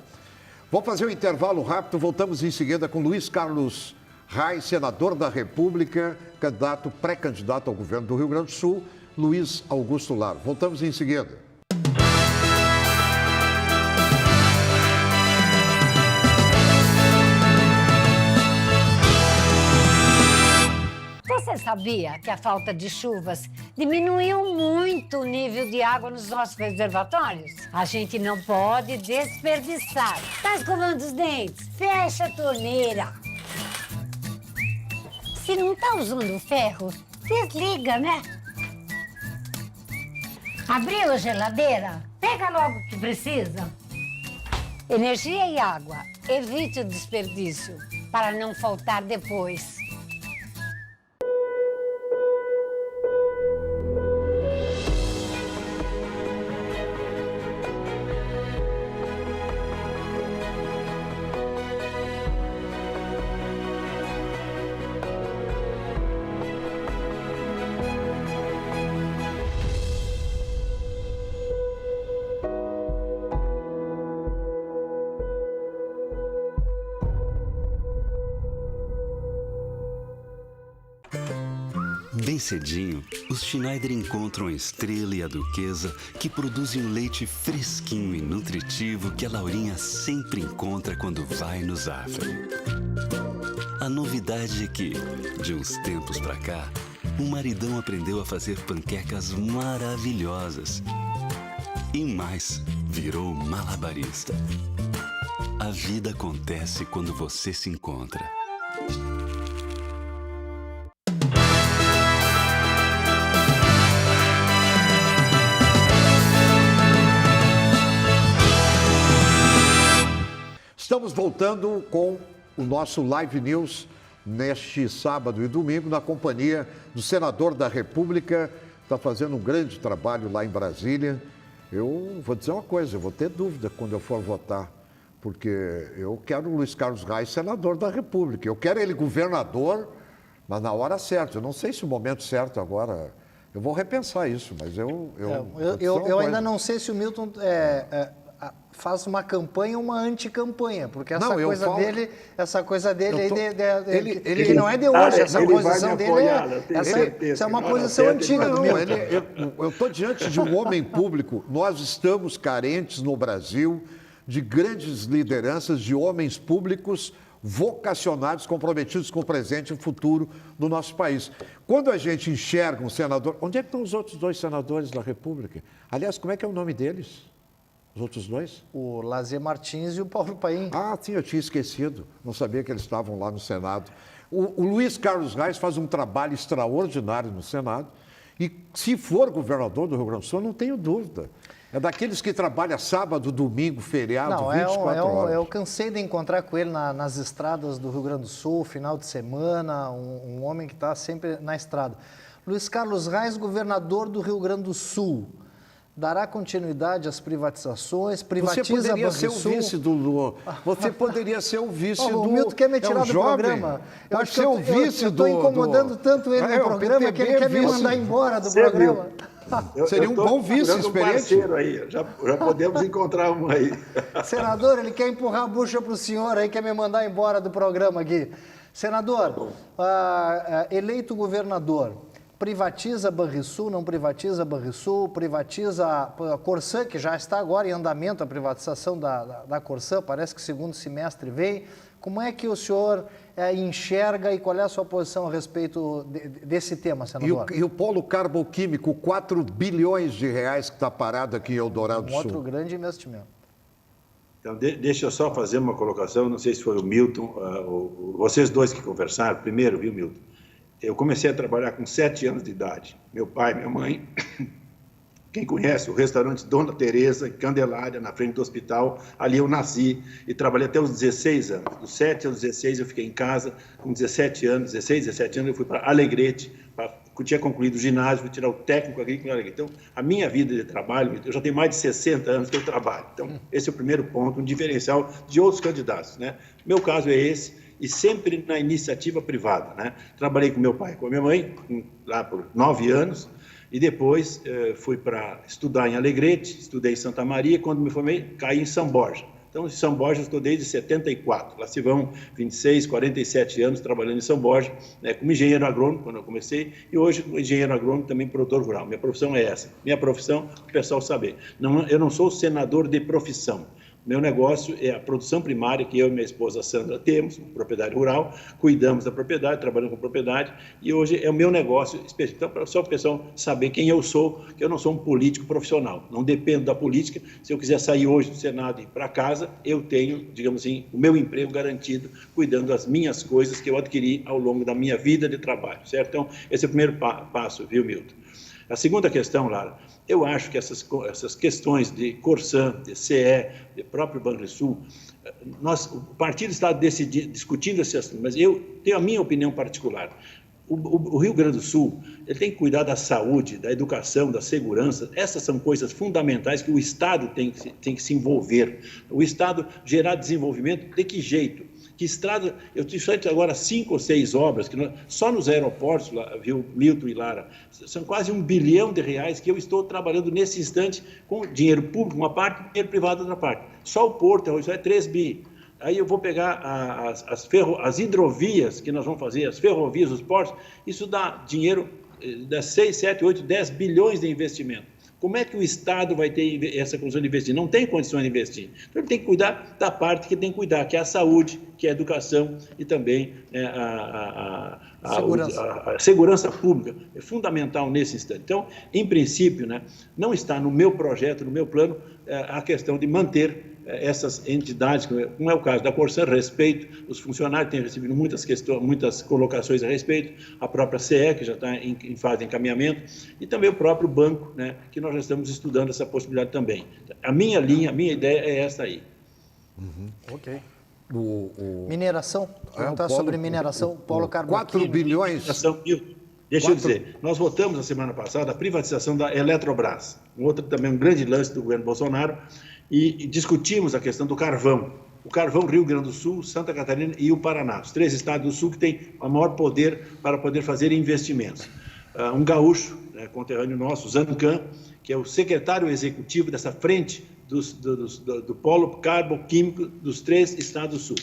Vamos fazer um intervalo rápido, voltamos em seguida com Luiz Carlos Reis, senador da República, pré-candidato ao governo do Rio Grande do Sul, Luiz Augusto Lar. Voltamos em seguida. Você sabia que a falta de chuvas diminuiu muito o nível de água nos nossos reservatórios? A gente não pode desperdiçar. Tá escovando os dentes? Fecha a torneira. Se não tá usando ferro, desliga, né? Abriu a geladeira? Pega logo o que precisa. Energia e água. Evite o desperdício para não faltar depois. Bem cedinho, os Schneider encontram a Estrela e a Duquesa, que produzem um leite fresquinho e nutritivo que a Laurinha sempre encontra quando vai no Zafra. A novidade é que, de uns tempos pra cá, o maridão aprendeu a fazer panquecas maravilhosas. E mais, virou malabarista. A vida acontece quando você se encontra. Estamos voltando com o nosso Live News neste sábado e domingo, na companhia do senador da República, está fazendo um grande trabalho lá em Brasília. Eu vou dizer uma coisa, eu vou ter dúvida quando eu for votar, porque eu quero o Luiz Carlos Reis senador da República. Eu quero ele governador, mas na hora certa. Eu não sei se o momento certo agora... Eu vou repensar isso, mas eu ainda não sei se o Milton... faz uma campanha ou uma anticampanha, porque essa coisa dele ele não é de hoje, essa posição dele é uma posição antiga do Milton. Eu estou diante de um homem público, nós estamos carentes no Brasil de grandes lideranças, de homens públicos vocacionados, comprometidos com o presente e o futuro do nosso país. Quando a gente enxerga um senador... Onde é que estão os outros 2 senadores da República? Aliás, como é que é o nome deles? Os outros 2? O Lazier Martins e o Paulo Paim. Ah, sim, eu tinha esquecido. Não sabia que eles estavam lá no Senado. O Luiz Carlos Reis faz um trabalho extraordinário no Senado. E se for governador do Rio Grande do Sul, eu não tenho dúvida. É daqueles que trabalha sábado, domingo, feriado, 24 horas. Eu cansei de encontrar com ele nas estradas do Rio Grande do Sul, final de semana, um homem que está sempre na estrada. Luiz Carlos Reis, governador do Rio Grande do Sul. dará continuidade às privatizações, Você privatiza poderia ser o Banrisul. vice do Lula. Você poderia ser o vice do... O Milton quer me tirar do jovem. programa. Pode ser o vice do... Eu estou incomodando tanto ele no o programa que ele quer me vice. mandar embora do Você programa. Seria um bom vice procurando experiente. parceiro aí, já podemos encontrar um aí. Senador, ele quer empurrar a bucha para o senhor aí, quer me mandar embora do programa aqui. Senador, eleito governador, privatiza Banrisul, não privatiza Banrisul, privatiza a Corsã, que já está agora em andamento a privatização da Corsã, parece que segundo semestre vem. Como é que o senhor enxerga e qual é a sua posição a respeito desse tema, senador? E o polo carboquímico, 4 bilhões de reais que está parado aqui em Eldorado do Sul. Outro grande investimento. Então, deixa eu só fazer uma colocação, não sei se foi o Milton, vocês dois que conversaram, primeiro, viu, Milton? Eu comecei a trabalhar com 7 anos de idade. Meu pai, minha mãe, quem conhece o restaurante Dona Teresa, em Candelária, na frente do hospital, ali eu nasci e trabalhei até os 16 anos. Dos 7 aos 16 eu fiquei em casa, com 17 anos, 16, 17 anos eu fui para Alegrete, eu tinha concluído o ginásio, fui tirar o técnico agrícola em Alegrete. Então, a minha vida de trabalho, eu já tenho mais de 60 anos que eu trabalho. Então, esse é o primeiro ponto, um diferencial de outros candidatos, né? Meu caso é esse, e sempre na iniciativa privada, né? Trabalhei com meu pai e com a minha mãe, lá por 9 anos, e depois fui para estudar em Alegrete, estudei em Santa Maria, quando me formei, caí em São Borja. Então, em São Borja eu estou desde 74, lá se vão 26, 47 anos trabalhando em São Borja, né, como engenheiro agrônomo, quando eu comecei, e hoje como engenheiro agrônomo também produtor rural. Minha profissão é essa, minha profissão, o pessoal saber. Eu não sou senador de profissão. Meu negócio é a produção primária, que eu e minha esposa Sandra temos, propriedade rural, cuidamos da propriedade, trabalhamos com propriedade, e hoje é o meu negócio específico. Então, só para o pessoal saber quem eu sou, que eu não sou um político profissional, não dependo da política. Se eu quiser sair hoje do Senado e ir para casa, eu tenho, digamos assim, o meu emprego garantido, cuidando das minhas coisas que eu adquiri ao longo da minha vida de trabalho, certo? Então, esse é o primeiro passo, viu, Milton? A segunda questão, Lara, eu acho que essas questões de Corsã, de CE, de próprio Banrisul, o partido está discutindo esse assunto, mas eu tenho a minha opinião particular. O Rio Grande do Sul, ele tem que cuidar da saúde, da educação, da segurança. Essas são coisas fundamentais que o Estado tem que se envolver. O Estado gerar desenvolvimento, de que jeito? Que estrada, eu tive feito agora 5 ou 6 obras, só nos aeroportos, viu, Milton e Lara, são quase R$1 bilhão que eu estou trabalhando nesse instante com dinheiro público, uma parte, e dinheiro privado, outra parte. Só o Porto, isso é 3 bi. Aí eu vou pegar as hidrovias que nós vamos fazer, as ferrovias, os portos, isso dá dinheiro, dá 6, 7, 8, 10 bilhões de investimento. Como é que o Estado vai ter essa condição de investir? Não tem condições de investir. Então, ele tem que cuidar da parte que tem que cuidar, que é a saúde, que é a educação e também a segurança pública. É fundamental nesse instante. Então, em princípio, né, não está no meu projeto, no meu plano, a questão de manter essas entidades, como é o caso da Corsã, respeito, os funcionários têm recebido muitas colocações a respeito, a própria CE, que já está em fase de encaminhamento, e também o próprio banco, né, que nós já estamos estudando essa possibilidade também. A minha linha, a minha ideia é essa aí. Uhum. Ok. Mineração, perguntar sobre mineração, polo carboquímico. 4 bilhões... Deixa eu dizer, nós votamos na semana passada a privatização da Eletrobras, também um grande lance do governo Bolsonaro, e discutimos a questão do carvão. O carvão, Rio Grande do Sul, Santa Catarina e o Paraná, os 3 estados do Sul que têm o maior poder para poder fazer investimentos. Um gaúcho, conterrâneo nosso, Zancan, que é o secretário executivo dessa frente do polo carboquímico dos 3 estados do Sul.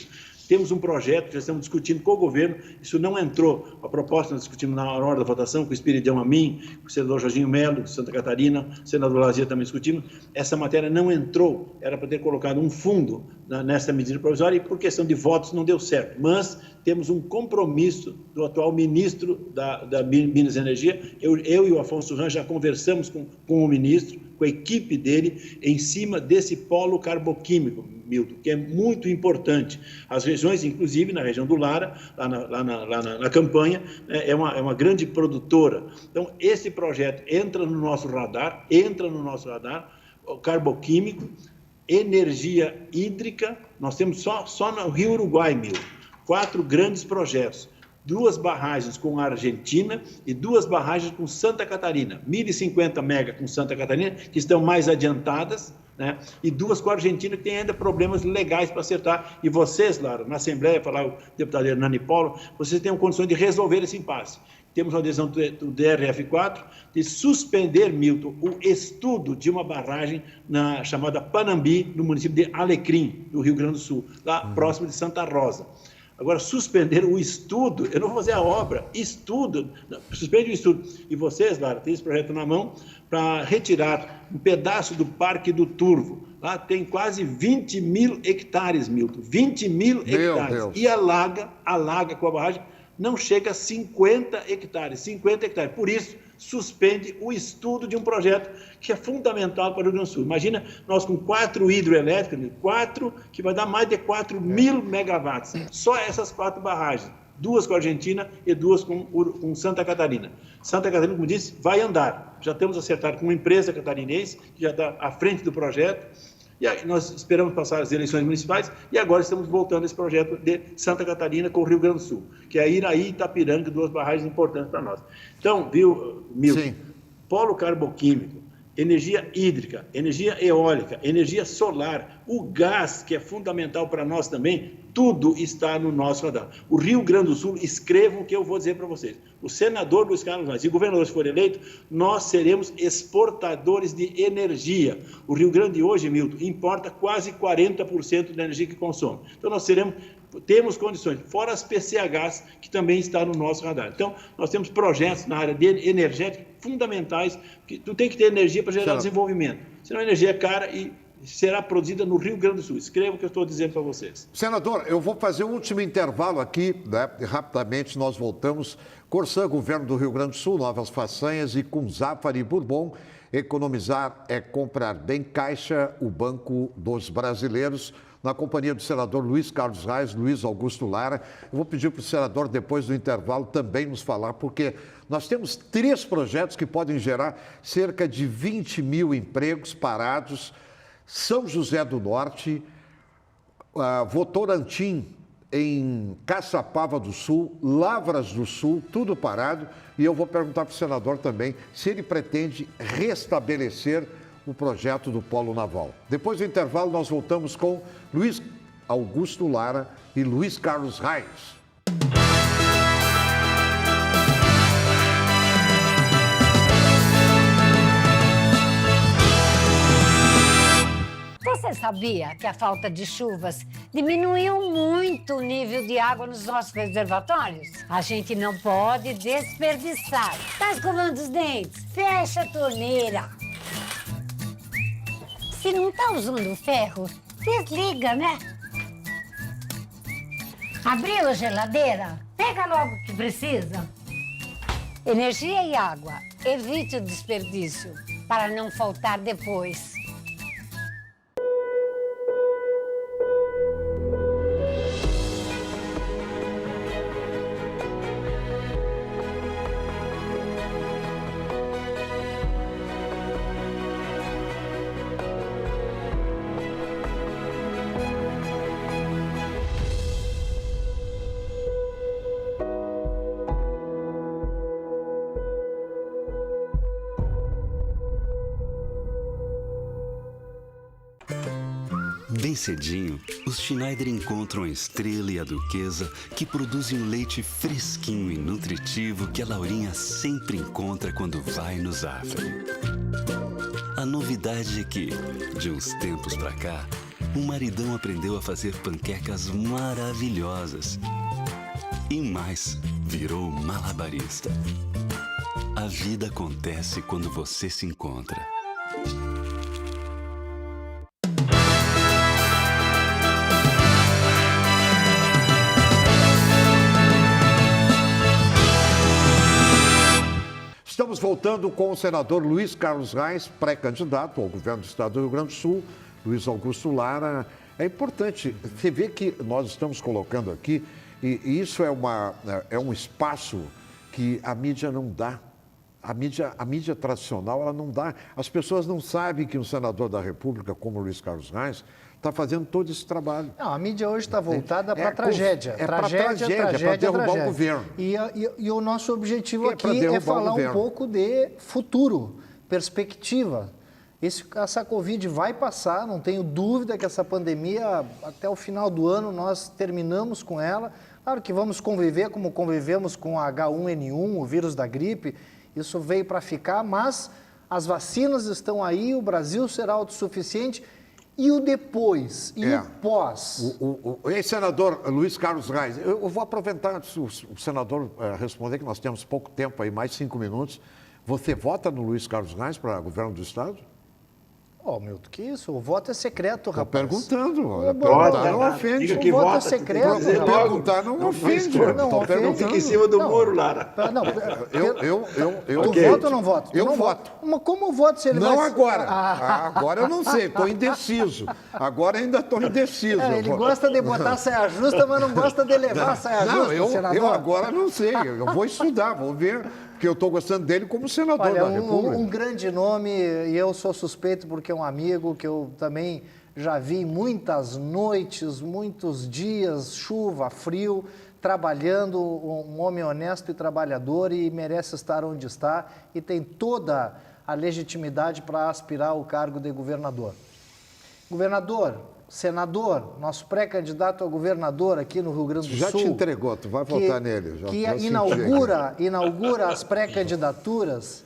Temos um projeto que já estamos discutindo com o governo, isso não entrou, a proposta nós discutimos na hora da votação com o Espiridão Amin, com o senador Jorginho Melo, de Santa Catarina, o senador Lazia também discutimos, essa matéria não entrou, era para ter colocado um fundo nessa medida provisória e por questão de votos não deu certo, mas temos um compromisso do atual ministro da Minas e Energia, eu e o Afonso Ran já conversamos com o ministro, com a equipe dele, em cima desse polo carboquímico, Milton, que é muito importante. As regiões, inclusive na região do Lara, lá na campanha, é uma grande produtora. Então, esse projeto entra no nosso radar, o carboquímico, energia hídrica, nós temos só no Rio Uruguai, 4 grandes projetos. 2 barragens com a Argentina e 2 barragens com Santa Catarina, 1.050 mega com Santa Catarina, que estão mais adiantadas, né? E 2 com a Argentina, que tem ainda problemas legais para acertar. E vocês, Lara, na Assembleia, falar o deputado Hernani Polo, vocês têm condições de resolver esse impasse. Temos uma decisão do DRF4 de suspender, Milton, o estudo de uma barragem chamada Panambi, no município de Alecrim, do Rio Grande do Sul, lá próximo de Santa Rosa. Agora, suspender o estudo, eu não vou fazer a obra, suspende o estudo. E vocês, Lara, têm esse projeto na mão para retirar um pedaço do Parque do Turvo. Lá tem quase 20 mil hectares, Milton, 20 mil hectares. Deus. E alaga com a barragem, não chega a 50 hectares. Por isso, suspende o estudo de um projeto que é fundamental para o Rio Grande do Sul. Imagina nós com 4 hidroelétricas, 4 que vai dar mais de 4.000 megawatts. Só essas 4 barragens, 2 com a Argentina e 2 com Santa Catarina. Santa Catarina, como disse, vai andar. Já temos acertado com uma empresa catarinense, que já está à frente do projeto. E aí nós esperamos passar as eleições municipais e agora estamos voltando a esse projeto de Santa Catarina com o Rio Grande do Sul, que é Iraí e Itapiranga, 2 barragens importantes para nós. Então, viu, Milton? Sim. Polo carboquímico, energia hídrica, energia eólica, energia solar, o gás, que é fundamental para nós também, tudo está no nosso radar. O Rio Grande do Sul, escrevam o que eu vou dizer para vocês. O senador Luiz Carlos Reis e o governador, se for eleito, nós seremos exportadores de energia. O Rio Grande hoje, Milton, importa quase 40% da energia que consome. Então, temos condições, fora as PCHs, que também está no nosso radar. Então, nós temos projetos na área de energética fundamentais, que tu tem que ter energia para gerar desenvolvimento. Senão a energia é cara e será produzida no Rio Grande do Sul. Escreva o que eu estou dizendo para vocês. Senador, eu vou fazer um último intervalo aqui, né? Rapidamente nós voltamos. Corsã, governo do Rio Grande do Sul, novas façanhas, e com Zafari e Bourbon, economizar é comprar bem. Caixa, o Banco dos Brasileiros, na companhia do senador Luiz Carlos Reis, Luiz Augusto Lara. Eu vou pedir para o senador, depois do intervalo, também nos falar, porque nós temos 3 projetos que podem gerar cerca de 20 mil empregos parados. São José do Norte, Votorantim, em Caçapava do Sul, Lavras do Sul, tudo parado. E eu vou perguntar para o senador também se ele pretende restabelecer o projeto do Polo Naval. Depois do intervalo, nós voltamos com Luiz Augusto Lara e Luiz Carlos Reis. Você sabia que a falta de chuvas diminuiu muito o nível de água nos nossos reservatórios? A gente não pode desperdiçar. Tá escovando os dentes? Fecha a torneira. Se não tá usando ferro, desliga, né? Abriu a geladeira? Pega logo o que precisa. Energia e água. Evite o desperdício para não faltar depois. Bem cedinho, os Schneider encontram a Estrela e a Duquesa, que produzem um leite fresquinho e nutritivo que a Laurinha sempre encontra quando vai no Zafari. A novidade é que, de uns tempos pra cá, o maridão aprendeu a fazer panquecas maravilhosas. E mais, virou malabarista. A vida acontece quando você se encontra. Estamos voltando com o senador Luiz Carlos Reis, pré-candidato ao governo do estado do Rio Grande do Sul, Luiz Augusto Lara. É importante, você vê que nós estamos colocando aqui, e isso é um espaço que a mídia não dá. A mídia tradicional, ela não dá. As pessoas não sabem que um senador da República, como Luiz Carlos Reis, está fazendo todo esse trabalho. Não, a mídia hoje está voltada para a É tragédia. é para derrubar o governo. E o nosso objetivo É pra aqui é derrubar o falar um governo. pouco de futuro, perspectiva. Essa Covid vai passar, não tenho dúvida que essa pandemia, até o final do ano, nós terminamos com ela. Claro que vamos conviver como convivemos com a H1N1, o vírus da gripe, isso veio para ficar, mas as vacinas estão aí, o Brasil será autossuficiente. E o depois? E o pós? O ex-senador Luiz Carlos Reis, eu vou aproveitar antes o senador responder, que nós temos pouco tempo aí, mais 5 minutos. Você vota no Luiz Carlos Reis para governo do Estado? Milton, que isso? O voto é secreto, Estou rapaz. perguntando. Vota, Não ofende. diga que O voto é vota, secreto. tem que dizer logo. Perguntar não ofende. Não Estou ofende. Não fica em perguntando. cima do muro, Lara. Não, Eu tu vota ou não vota? Tu Eu não voto. Mas como eu voto se ele Não vai... agora. Agora eu não sei, estou indeciso. Agora ainda estou indeciso. Ele gosta de botar saia justa, mas não gosta de levar a saia Não, justa, senador. eu agora não sei. Eu vou estudar, vou ver, porque eu estou gostando dele como senador Olha, da República. um grande nome, e eu sou suspeito porque é um amigo que eu também já vi muitas noites, muitos dias, chuva, frio, trabalhando, um homem honesto e trabalhador e merece estar onde está e tem toda a legitimidade para aspirar ao cargo de governador. Governador, senador, nosso pré-candidato a governador aqui no Rio Grande do Já Sul. te entregou, tu vai votar nele. Já senti inaugura as pré-candidaturas.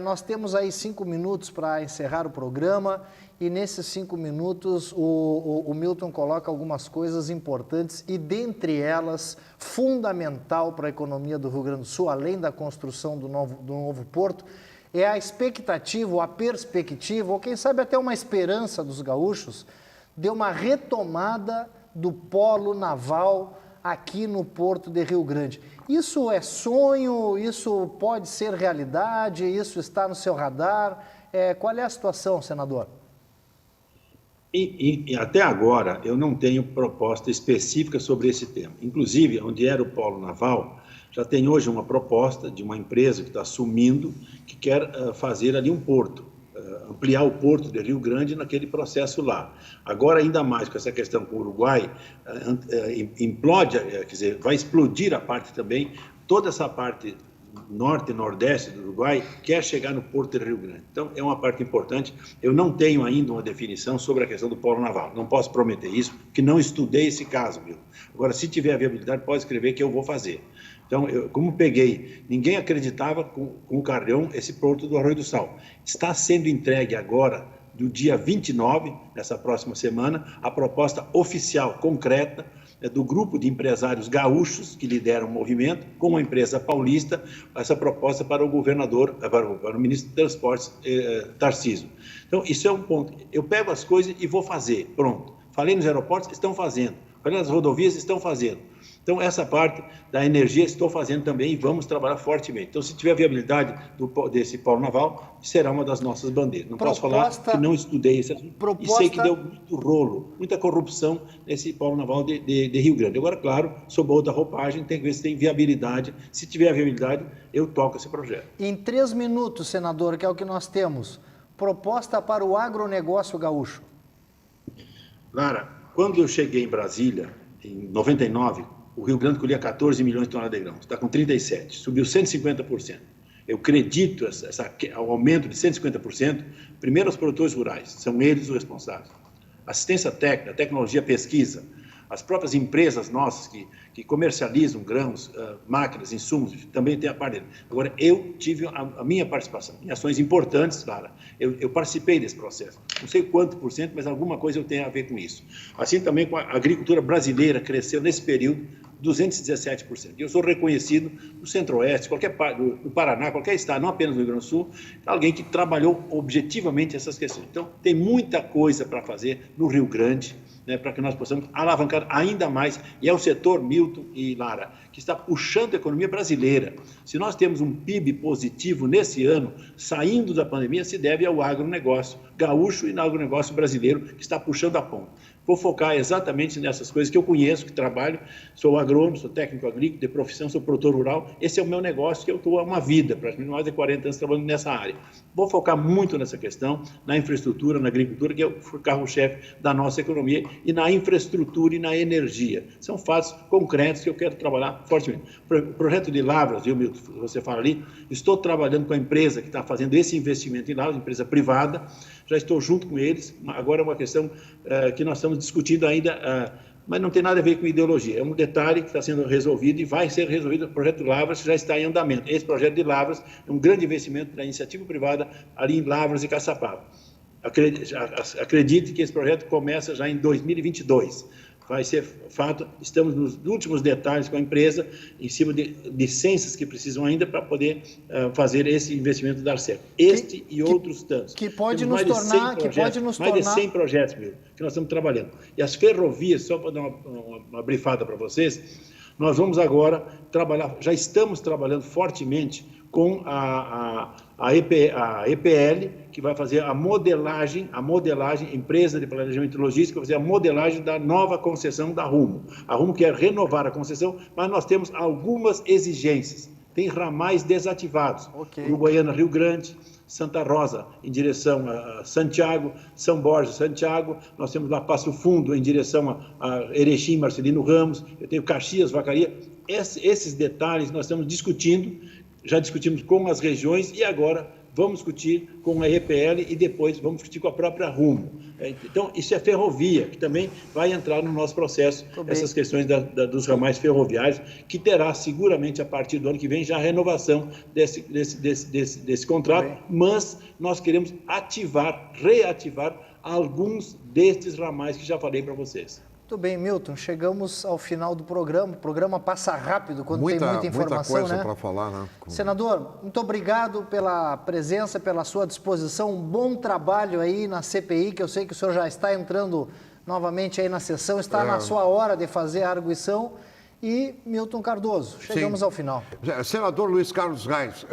Nós temos aí 5 minutos para encerrar o programa e nesses 5 minutos o Milton coloca algumas coisas importantes e dentre elas, fundamental para a economia do Rio Grande do Sul, além da construção do novo porto, é a expectativa, ou a perspectiva, ou quem sabe até uma esperança dos gaúchos, de uma retomada do polo naval aqui no Porto de Rio Grande. Isso é sonho? Isso pode ser realidade? Isso está no seu radar? Qual é a situação, senador? E até agora eu não tenho proposta específica sobre esse tema. Inclusive, onde era o polo naval, já tem hoje uma proposta de uma empresa que está assumindo que quer fazer ali um porto, ampliar o porto de Rio Grande naquele processo lá. Agora, ainda mais com essa questão com o Uruguai, implode, quer dizer, vai explodir a parte também, toda essa parte norte e nordeste do Uruguai quer chegar no Porto de Rio Grande. Então, é uma parte importante. Eu não tenho ainda uma definição sobre a questão do polo naval. Não posso prometer isso, porque não estudei esse caso, viu? Agora, se tiver a viabilidade, pode escrever que eu vou fazer. Então, como peguei, ninguém acreditava com o Carrião, esse porto do Arroio do Sal. Está sendo entregue agora, do dia 29, nessa próxima semana, a proposta oficial, concreta, do grupo de empresários gaúchos que lideram o movimento, com a empresa paulista, essa proposta para o governador, para o ministro de Transportes, Tarcísio. Então, isso é um ponto. Eu pego as coisas e vou fazer, pronto. Falei nos aeroportos, estão fazendo. Falei nas rodovias, estão fazendo. Então, essa parte da energia estou fazendo também e vamos trabalhar fortemente. Então, se tiver viabilidade desse polo naval, será uma das nossas bandeiras. Não posso falar que não estudei esse assunto e sei que deu muito rolo, muita corrupção nesse polo naval de Rio Grande. Agora, claro, sob outra roupagem, tem que ver se tem viabilidade. Se tiver viabilidade, eu toco esse projeto. Em 3 minutos, senador, que é o que nós temos, proposta para o agronegócio gaúcho. Lara, quando eu cheguei em Brasília, em 99, o Rio Grande colhia 14 milhões de toneladas de grãos, está com 37, subiu 150%. Eu acredito ao aumento de 150%, primeiro aos produtores rurais, são eles os responsáveis. Assistência técnica, tecnologia, pesquisa, as próprias empresas nossas que comercializam grãos, máquinas, insumos, também tem a parte dele. Agora, eu tive a minha participação em ações importantes, Lara. Eu participei desse processo. Não sei quanto por cento, mas alguma coisa eu tenho a ver com isso. Assim também com a agricultura brasileira cresceu nesse período 217%. E eu sou reconhecido no Centro-Oeste, qualquer parte, no Paraná, qualquer estado, não apenas no Rio Grande do Sul, alguém que trabalhou objetivamente essas questões. Então, tem muita coisa para fazer no Rio Grande, né, para que nós possamos alavancar ainda mais, e é o setor, Milton e Lara, que está puxando a economia brasileira. Se nós temos um PIB positivo nesse ano, saindo da pandemia, se deve ao agronegócio gaúcho e no agronegócio brasileiro, que está puxando a ponta. Vou focar exatamente nessas coisas que eu conheço, que trabalho, sou agrônomo, sou técnico agrícola, de profissão, sou produtor rural. Esse é o meu negócio, que eu estou há uma vida, praticamente mais de 40 anos trabalhando nessa área. Vou focar muito nessa questão, na infraestrutura, na agricultura, que é o carro-chefe da nossa economia, e na infraestrutura e na energia. São fatos concretos que eu quero trabalhar fortemente. O projeto de Lavras, viu, Milton, você fala ali, estou trabalhando com a empresa que está fazendo esse investimento em Lavras, empresa privada, já estou junto com eles. Agora é uma questão que nós estamos discutindo ainda, mas não tem nada a ver com ideologia. É um detalhe que está sendo resolvido e vai ser resolvido. O projeto de Lavras já está em andamento. Esse projeto de Lavras é um grande investimento da iniciativa privada ali em Lavras e Caçapava. Acredite que esse projeto começa já em 2022. Vai ser fato, estamos nos últimos detalhes com a empresa, em cima de licenças que precisam ainda para poder fazer esse investimento dar certo. E outros tantos. Que pode nos tornar... Mais de 100 projetos, mesmo, que nós estamos trabalhando. E as ferrovias, só para dar uma brifada para vocês, nós vamos agora trabalhar, já estamos trabalhando fortemente com a EPL, que vai fazer a modelagem, empresa de planejamento logístico, vai fazer a modelagem da nova concessão da Rumo. A Rumo quer renovar a concessão, mas nós temos algumas exigências. Tem ramais desativados. Uruguaiana, Rio Grande, Santa Rosa, em direção a Santiago, São Borja, Santiago. Nós temos lá Passo Fundo, em direção a Erechim, Marcelino Ramos. Eu tenho Caxias, Vacaria. Esses detalhes nós estamos discutindo. Já discutimos com as regiões e agora vamos discutir com a EPL e depois vamos discutir com a própria Rumo. Então, isso é ferrovia, que também vai entrar no nosso processo, essas questões dos ramais ferroviários, que terá seguramente a partir do ano que vem já a renovação desse contrato, mas nós queremos reativar alguns destes ramais que já falei para vocês. Muito bem, Milton, chegamos ao final do programa. O programa passa rápido quando tem muita informação, muita coisa para falar, né? Senador, muito obrigado pela presença, pela sua disposição. Um bom trabalho aí na CPI, que eu sei que o senhor já está entrando novamente aí na sessão, está na sua hora de fazer a arguição. E Milton Cardoso, chegamos ao final. Senador Luiz Carlos Reis,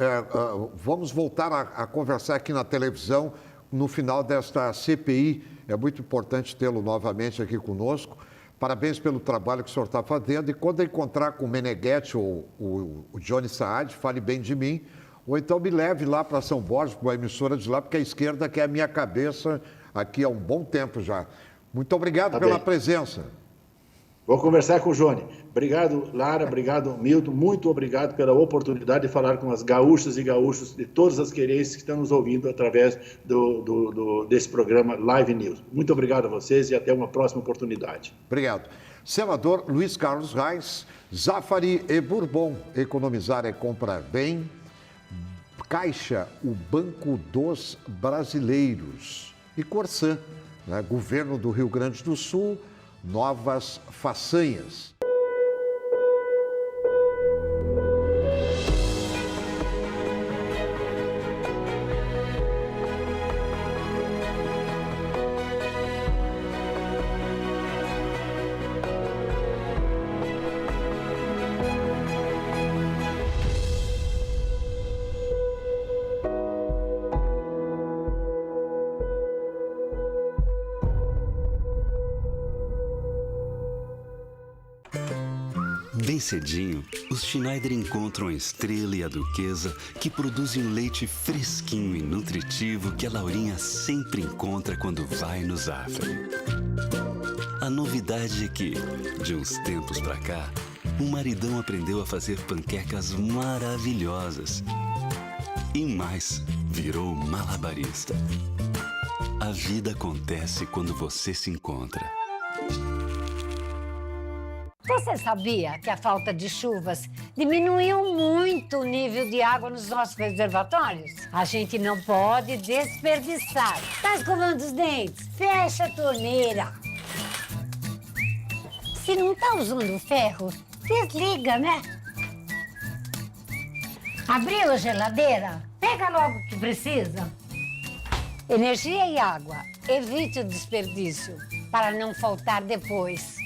vamos voltar a conversar aqui na televisão no final desta CPI. É muito importante tê-lo novamente aqui conosco. Parabéns pelo trabalho que o senhor está fazendo. E quando encontrar com o Meneghetti ou o Johnny Saad, fale bem de mim. Ou então me leve lá para São Borja, para a emissora de lá, porque a esquerda quer a minha cabeça aqui há um bom tempo já. Muito obrigado pela presença. Vou conversar com o Johnny. Obrigado, Lara. Obrigado, Milton. Muito obrigado pela oportunidade de falar com as gaúchas e gaúchos de todas as querências que estão nos ouvindo através desse programa Live News. Muito obrigado a vocês e até uma próxima oportunidade. Obrigado. Senador Luiz Carlos Reis, Zafari e Bourbon. Economizar é comprar bem. Caixa, o Banco dos Brasileiros. E Corsã, né? Governo do Rio Grande do Sul, novas façanhas. Bem cedinho, os Schneider encontram a Estrela e a Duquesa, que produzem um leite fresquinho e nutritivo que a Laurinha sempre encontra quando vai no Zafari. A novidade é que, de uns tempos pra cá, o maridão aprendeu a fazer panquecas maravilhosas. E mais, virou malabarista. A vida acontece quando você se encontra. Você sabia que a falta de chuvas diminuiu muito o nível de água nos nossos reservatórios? A gente não pode desperdiçar. Tá escovando os dentes? Fecha a torneira. Se não tá usando ferro, desliga, né? Abriu a geladeira? Pega logo o que precisa. Energia e água. Evite o desperdício para não faltar depois.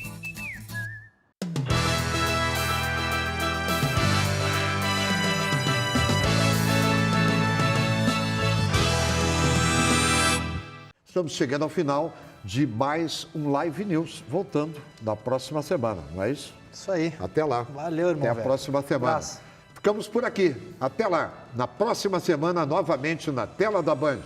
Estamos chegando ao final de mais um Live News, voltando na próxima semana, não é isso? Isso aí. Até lá. Valeu, irmão. Até a velho. próxima semana. Abraço. Ficamos por aqui. Até lá. Na próxima semana, novamente na tela da Band.